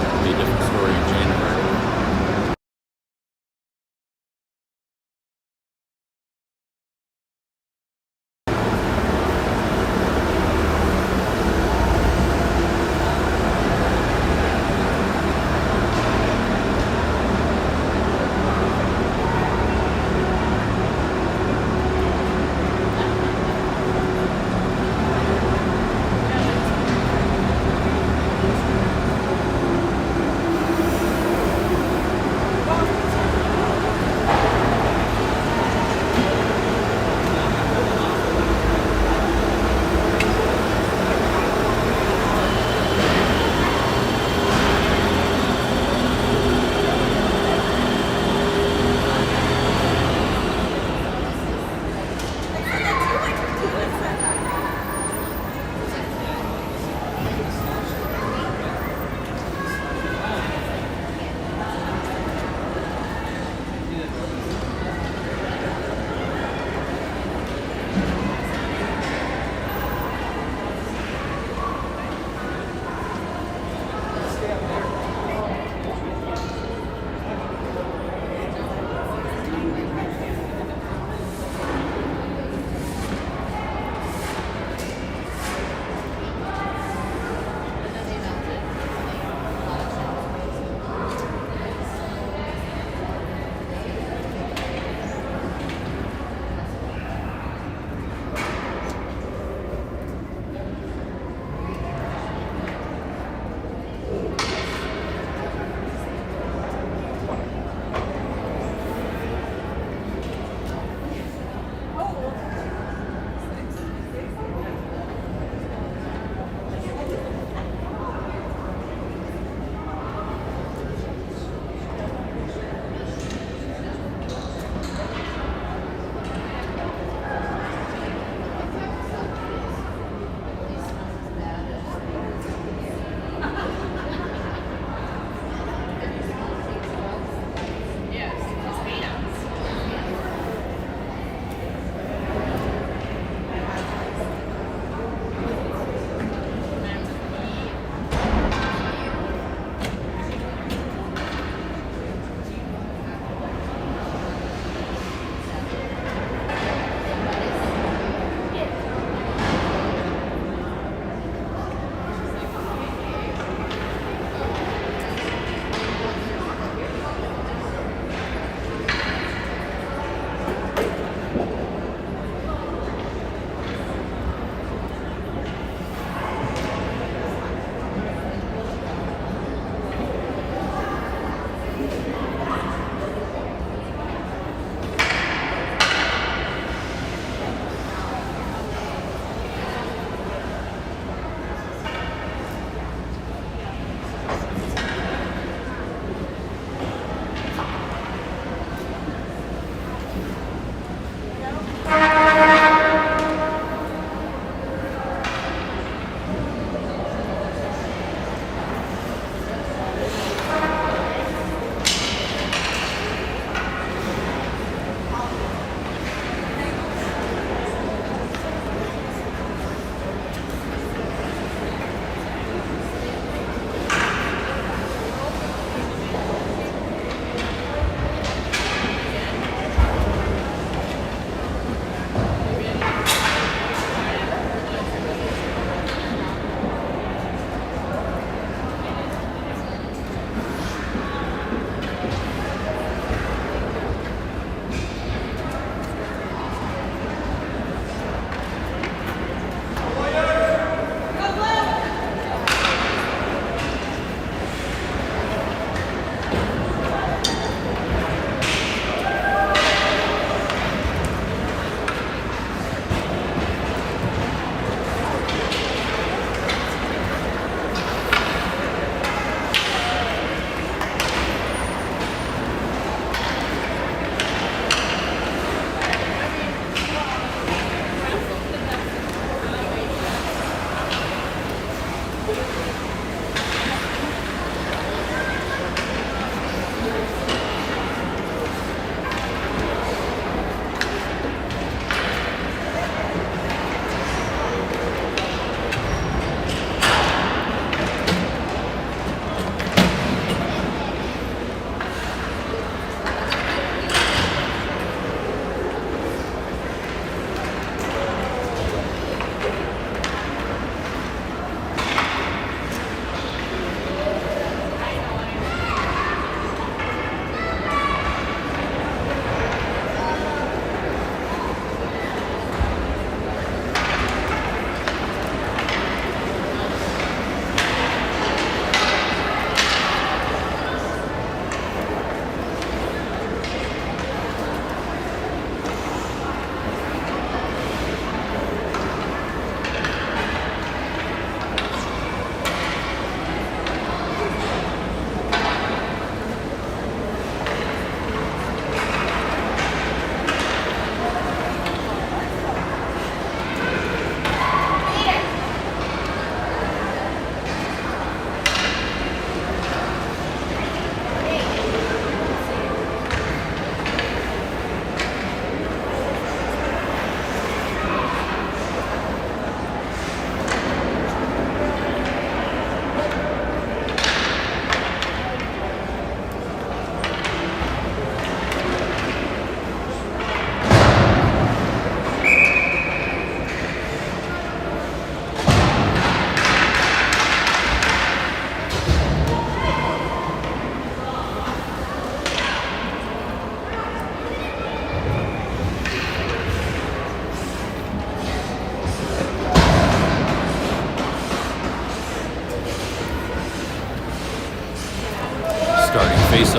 It'll be a different story in January.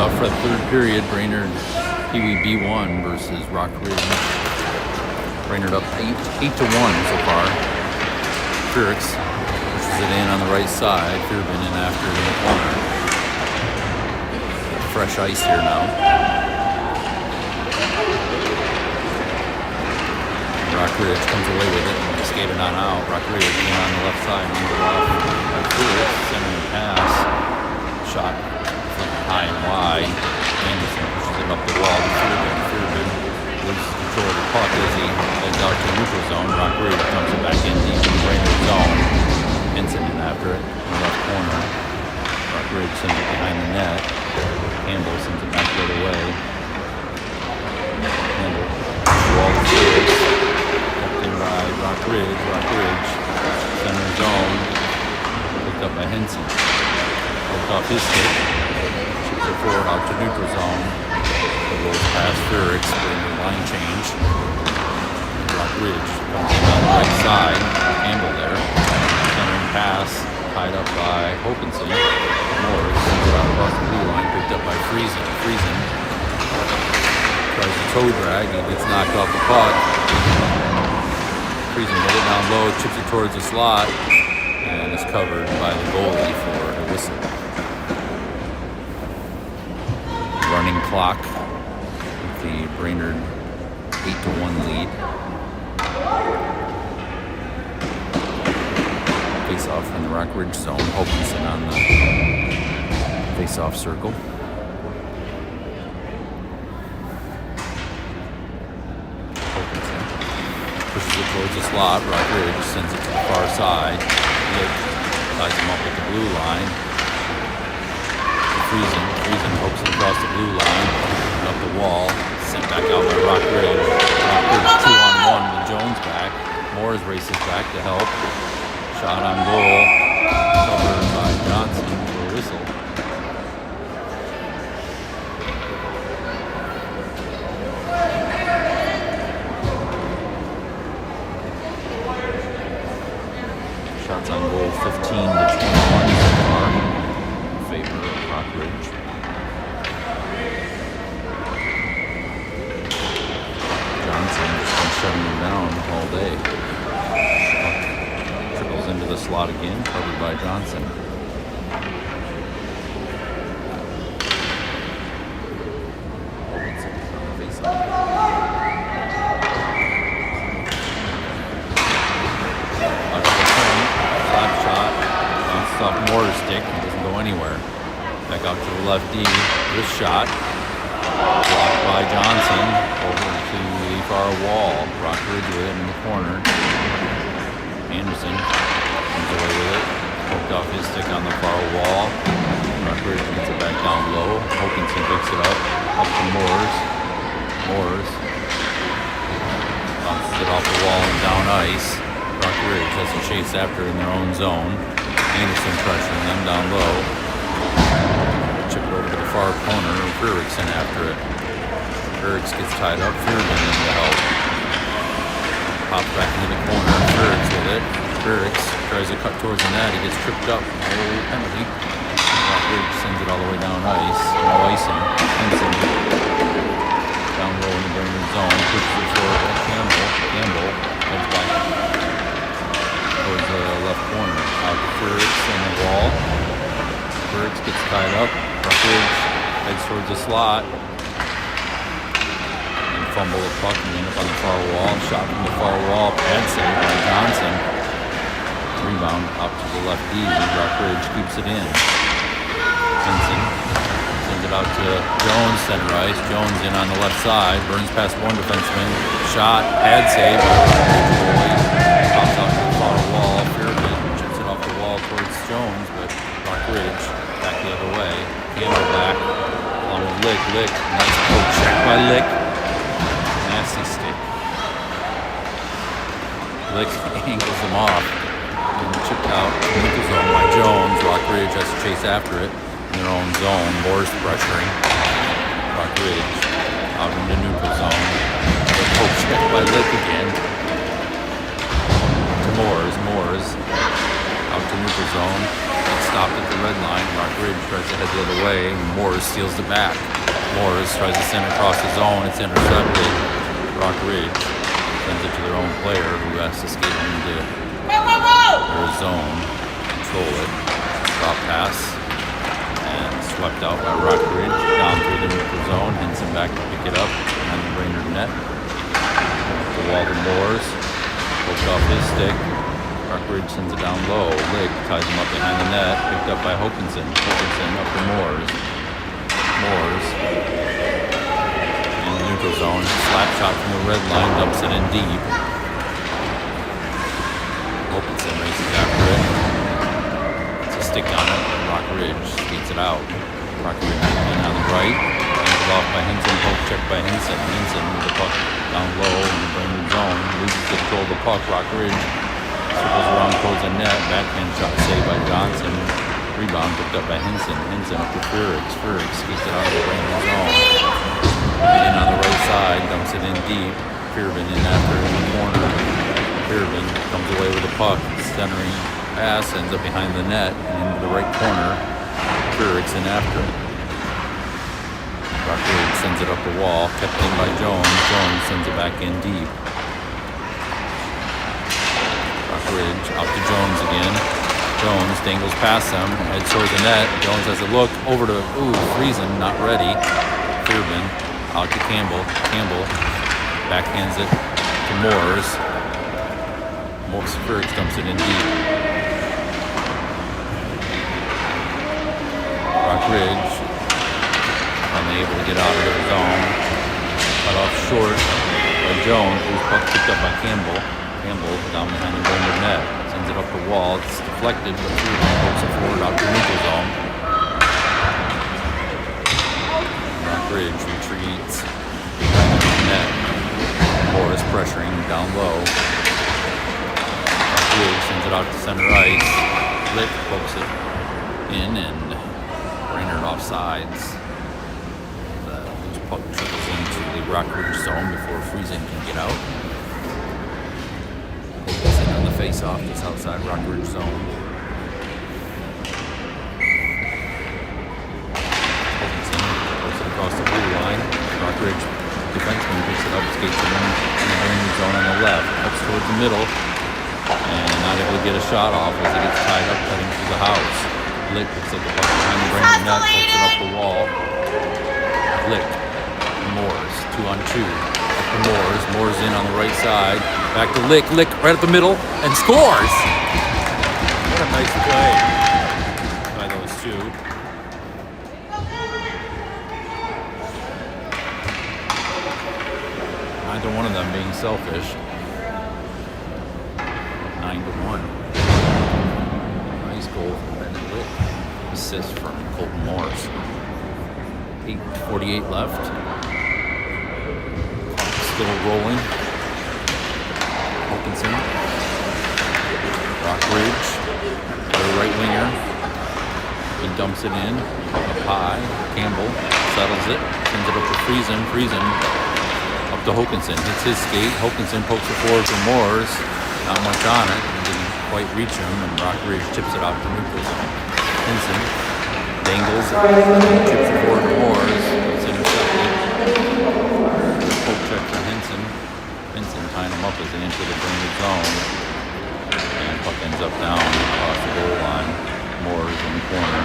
off for the third period. Brainerd Pee-wee B1 versus Rock Ridge. Brainerd up 8-1 so far. Furix pushes it in on the right side. Fearbin in after it in the corner. Fresh ice here now. Rock Ridge comes away with it and skated on out. Rock Ridge in on the left side, on the left by Furix, centering the pass. Shot high and wide. Anderson pushes it up the wall to Fearbin. Fearbin loses control of the puck as he heads out to the neutral zone. Rock Ridge dumps it back in deep in the Brainerd zone. Henson in after it in the left corner. Rock Ridge sends it behind the net. Campbell sends it back the other way. Campbell wall to Furix. Kept in by Rock Ridge. Rock Ridge center zone. Picked up by Henson. Hooked off his stick. Shoots it forward out to neutral zone. It rolls past Furix, bringing the line change. Rock Ridge comes in on the right side. Campbell there. Centering pass, tied up by Hokinson. Morris sends it out across the blue line, picked up by Friesen. Friesen tries to toe drag, he gets knocked off the puck. Friesen hit it down low, chips it towards the slot, and is covered by the goalie for a whistle. Running clock with the Brainerd 8-1 lead. Face-off in the Rock Ridge zone. Hokinson on the face-off circle. Hokinson pushes it towards the slot. Rock Ridge sends it to the far side. Lick ties him up at the blue line. Friesen hooks it across the blue line, up the wall, sent back out by Rock Ridge. Rock Ridge 2-on-1 with Jones back. Morris races back to help. Shot on goal, covered by Johnson for a whistle. Shots on goal 15-21 so far in favor of Rock Ridge. Johnson just been shutting him down all day. Trickles into the slot again, covered by Johnson. Hokinson on the faceoff. Out to the point, slap shot, bounces off Moore's stick, and doesn't go anywhere. Back out to the left D, this shot, blocked by Johnson, over to the far wall. Rock Ridge with it in the corner. Anderson comes away with it, hooked off his stick on the far wall. Rock Ridge gets it back down low. Hokinson picks it up to Moores. Moores bounces it off the wall and down ice. Rock Ridge has to chase after it in their own zone. Anderson pressuring them down low. Chip it over to the far corner. Furix in after it. Furix gets tied up. Fearbin in to help. Pops back into the corner. Furix with it. Furix tries to cut towards the net. He gets tripped up. No penalty. Rock Ridge sends it all the way down ice. No icing. Henson down low in the Brainerd zone. Pushes it forward by Campbell. Campbell heads back towards the left corner. Out to Furix on the wall. Furix gets tied up. Rock Ridge heads towards the slot. Fumble the puck and end up on the far wall. Shot from the far wall. Pad save by Johnson. Rebound up to the left D. Rock Ridge keeps it in. Henson sends it out to Jones, center ice. Jones in on the left side. Burns past one defenseman. Shot. Pad save by Rock Ridge. Pops out to the far wall. Fearbin chips it off the wall towards Jones, but Rock Ridge back the other way. Campbell back along with Lick. Lick. Nice poke check by Lick. Nasty stick. Lick angles him off. And chipped out in the zone by Jones. Rock Ridge has to chase after it in their own zone. Moore's pressuring. Rock Ridge out in the neutral zone. The poke check by Lick again. To Moore's. Out to neutral zone. It's stopped at the red line. Rock Ridge tries to head the other way. Morris steals it back. Morris tries to send it across the zone. It's intercepted. Rock Ridge sends it to their own player who has to skate into their zone, control it. Drop pass. And swept out by Rock Ridge. Down through the neutral zone. Henson back to pick it up on the Brainerd net. The wall to Morris. Poked off his stick. Rock Ridge sends it down low. Lick ties him up behind the net. Picked up by Hokinson. Hokinson up to Moores. Moores in the neutral zone. Slap shot from the red line. Dumps it in deep. Hokinson races after it. It's a stick on it. Rock Ridge skates it out. Rock Ridge in on the right. Handed off by Henson. Poke check by Henson. Henson with the puck down low in the Brainerd zone. Loses control of the puck. Rock Ridge circles around towards the net. Backhand shot saved by Johnson. Rebound picked up by Henson. Henson up to Furix. Furix skates it out of the Brainerd zone. In on the right side. Dumps it in deep. Pearvin in after in the corner. Pearvin comes away with the puck. Centering pass ends up behind the net and into the right corner. Furix in after. Rock Ridge sends it up the wall. Kept in by Jones. Jones sends it back in deep. Ridge out to Jones again. Jones dangles past them, heads towards the net. Jones has a look over to Friesen, not ready. Pearvin out to Campbell. Campbell backhands it to Moores. Moores Furix dumps it in deep. Rock Ridge unable to get out of their zone. Cut off short by Jones, who's puck picked up by Campbell. Campbell down behind the Brainerd net. Sends it up the wall. It's deflected, but pokes it forward out to neutral zone. Rock Ridge retreats behind the net. Morris pressuring down low. Rock Ridge sends it out to center ice. Lick pokes it in, and Brainerd offsides. The loose puck trickles into the Rock Ridge zone before Friesen can get out. On the face-off, it's outside Rock Ridge zone. Hokinson puts it across the blue line. Rock Ridge defenseman picks it up, skates it in the Brainerd zone on the left, cuts towards the middle, and not able to get a shot off as it gets tied up cutting through the house. Lick picks up the puck behind the Brainerd net, puts it up the wall. Lick, Morris, 2-on-2. Moores in on the right side. Back to Lick. Lick right up the middle and scores! What a nice play by those two. Neither one of them being selfish. 9-1. Nice goal from Bennett Lick. Assist from Colton Morris. 8:48 left. Still rolling. Hokinson. Rock Ridge. Their right winger. He dumps it in. Up high. Campbell settles it. Sends it up to Friesen. Friesen up to Hokinson. Hits his skate. Hokinson pokes it forward for Moores. Not much on it. Didn't quite reach him. And Rock Ridge tips it out to neutral zone. Henson dangles it. Tips it forward to Moores. It's intercepted. Check for Henson. Henson tying him up as they enter the Brainerd zone. And puck ends up down across the goal line. Moores in the corner.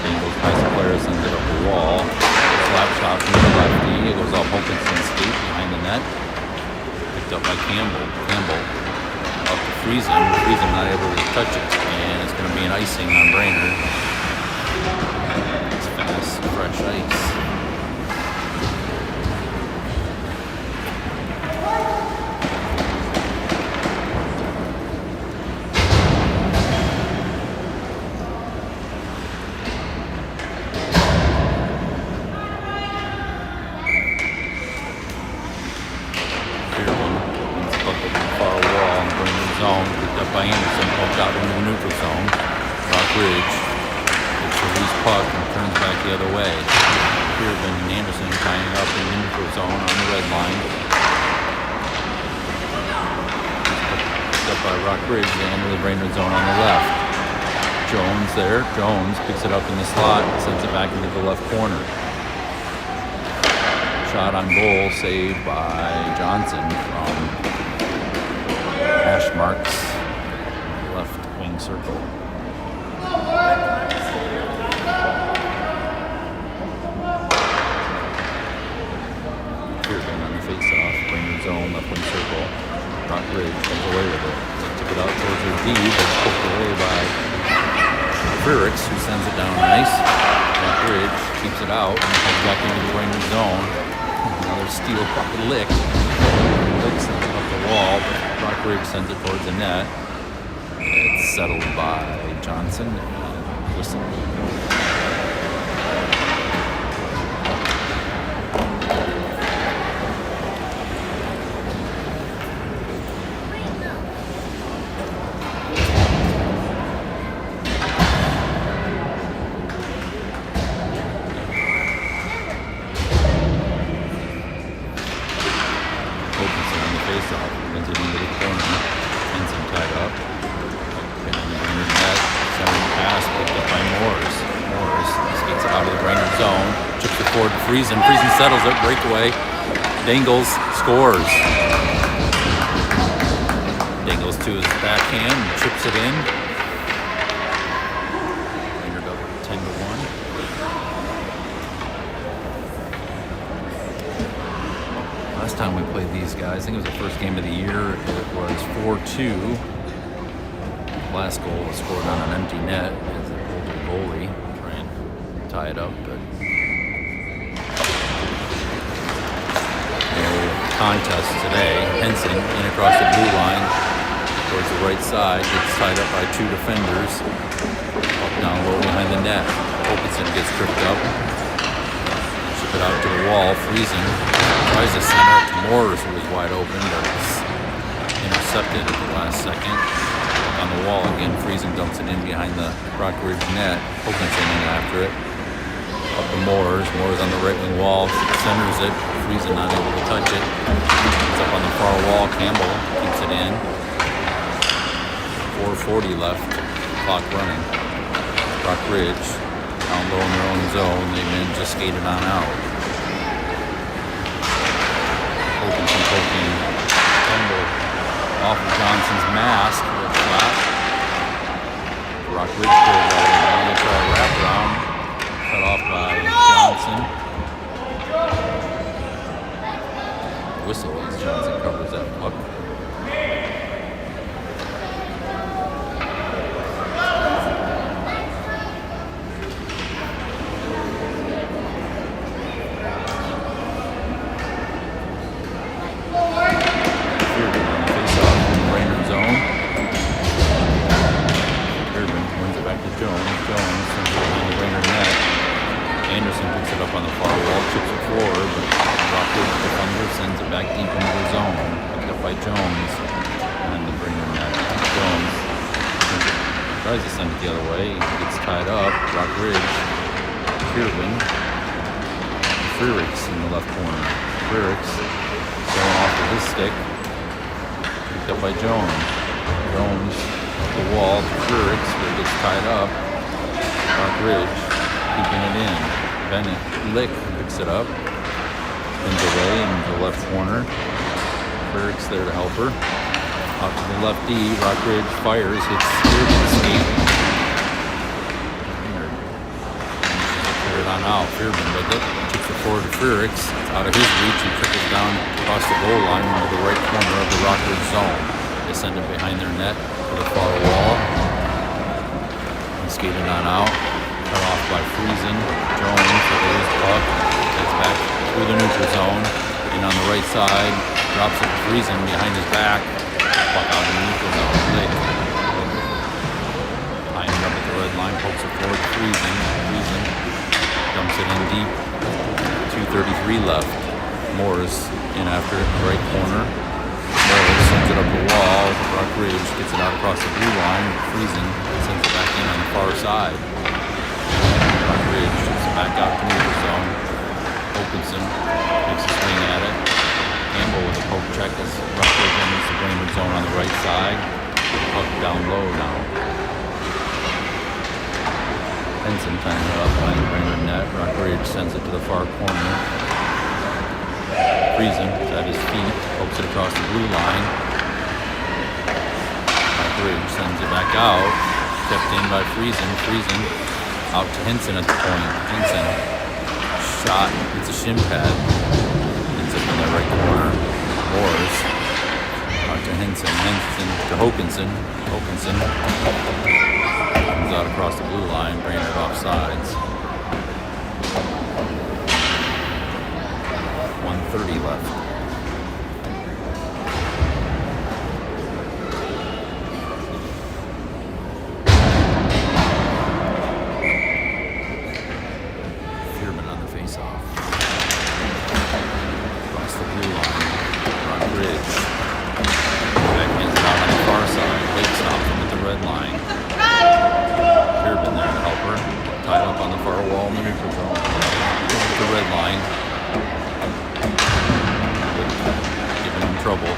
Dangles past the player, sends it up the wall. Slap shot from the lefty. It goes off Hokinson's skate behind the net. Picked up by Campbell. Campbell up to Friesen. Friesen not able to touch it. And it's going to be an icing on Brainerd. It's fast, fresh ice. Zone, picked up by Anderson, poked out into the neutral zone. Rock Ridge gets the loose puck and turns back the other way. Pearvin and Anderson tying up in the neutral zone on the red line. Picked up by by Rock Ridge. They enter the Brainerd zone on the left. Jones there. Jones picks it up in the slot and sends it back into the left corner. Shot on goal saved by Johnson from hash marks left wing circle. Pearson on the face-off, Brainerd zone, left wing circle. Rock Ridge comes away with it. They took it out towards their D, but it's poked away by Frericks, who sends it down nice. Rock Ridge keeps it out and comes back into the Brainerd zone. Another steal by Lick. Lick sends it up the wall, but Rock Ridge sends it towards the net. It's settled by Johnson and Whistle. Face-off, runs it into the corner, Henson tied up, behind the Brainerd net, sending pass picked up by Morris. Morris skates it out of the Brainerd zone, chips it forward to Friesen. Friesen settles it, breakaway. Dangles scores. Dangles to his backhand, chips it in. Brainerd up 10-1. Last time we played these guys, I think it was the first game of the year, it was 4-2. Last goal was scored on an empty net as a goalie trying to tie it up, but no contest today. Henson in across the blue line towards the right side, gets tied up by two defenders, up down low behind the net. Hokinson gets tripped up. Ship it out to the wall. Friesen tries to send it to Morris, who was wide open, but it's intercepted at the last second. On the wall again, Friesen dumps it in behind the Rock Ridge net. Hokinson in after it. Up to Moores. Moores on the right wing wall. Centers it. Friesen not able to touch it. It's up on the far wall. Campbell keeps it in. 4:40 left. Clock running. Rock Ridge down low in their own zone. They've been just skated on out. Hokinson poking Campbell off of Johnson's mask with a shot. Rock Ridge goes all the way down. They try a wraparound. Cut off by Johnson. Whistle as Johnson covers that puck. Sends it back deep into the zone. Picked up by Jones. And the Brainerd net. Jones tries to send it the other way. Gets tied up. Rock Ridge. Kierman. Frericks in the left corner. Frericks going off with his stick. Picked up by Jones. Jones up the wall to Frericks, but it gets tied up. Rock Ridge keeping it in. Bennett Lick picks it up. Spins away into the left corner. Frericks there to help her. Out to the left D. Rock Ridge fires. Hits Fearman's skate. Clear it on out. Fearman with it. Chips it forward to Frericks. It's out of his reach. He trickles down across the goal line into the right corner of the Rock Ridge zone. They send it behind their net to the far wall. And skated on out. Cut off by Friesen. Jones with the loose puck. Gets back through the neutral zone, and on the right side, drops it to Friesen behind his back, puck out in the neutral zone. Lick tying it up at the red line, pokes it forward to Friesen. Friesen dumps it in deep. 2:33 left. Morris in after it in the right corner. Morris sends it up the wall. Rock Ridge gets it out across the blue line. Friesen sends it back in on the far side. Rock Ridge gets it back out to neutral zone. Hokinson takes a swing at it. Campbell with a poke check as Rock Ridge enters the Brainerd zone on the right side. Puck down low now. Henson tying it up behind the Brainerd net. Rockridge sends it to the far corner. Friesen is at his feet, pokes it across the blue line. Rockridge sends it back out. Kept in by Friesen. Friesen out to Henson at the point. Henson shot. It's a shin pad. Ends up in the right corner. Moores out to Henson. Henson to Hokinson. Hokinson comes out across the blue line. Brainerd offsides. 1:30 left. Fearman on the face-off. Across the blue line. Rockridge. Backhands it out on the far side. Wade stops him at the red line. Fearman there to help her. Tied up on the far wall in the neutral zone. The red line. Giving him trouble.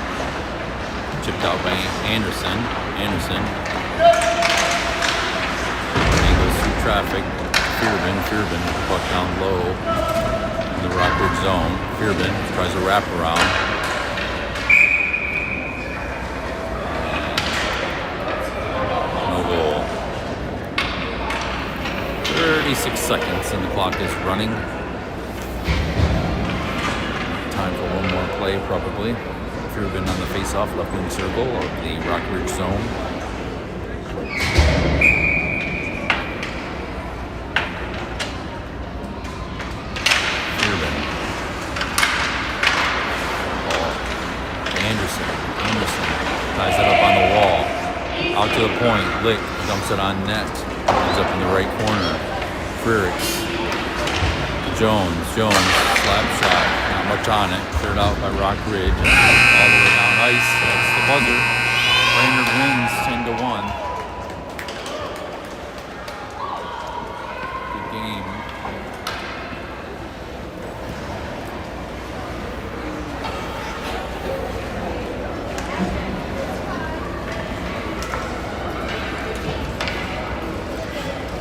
Chipped out by Anderson. Anderson angles through traffic. Fearman, puck down low in the Rockridge zone. Fearman tries a wraparound. No goal. 36 seconds and the clock is running. Time for one more play, probably. Fearman on the face-off left wing circle of the Rockridge zone. Fearman. Ball. Anderson ties it up on the wall. Out to the point. Lick dumps it on net. Ends up in the right corner. Frericks. Jones, slap shot, not much on it, cleared out by Rockridge, all the way down ice, that's the buzzer. Brainerd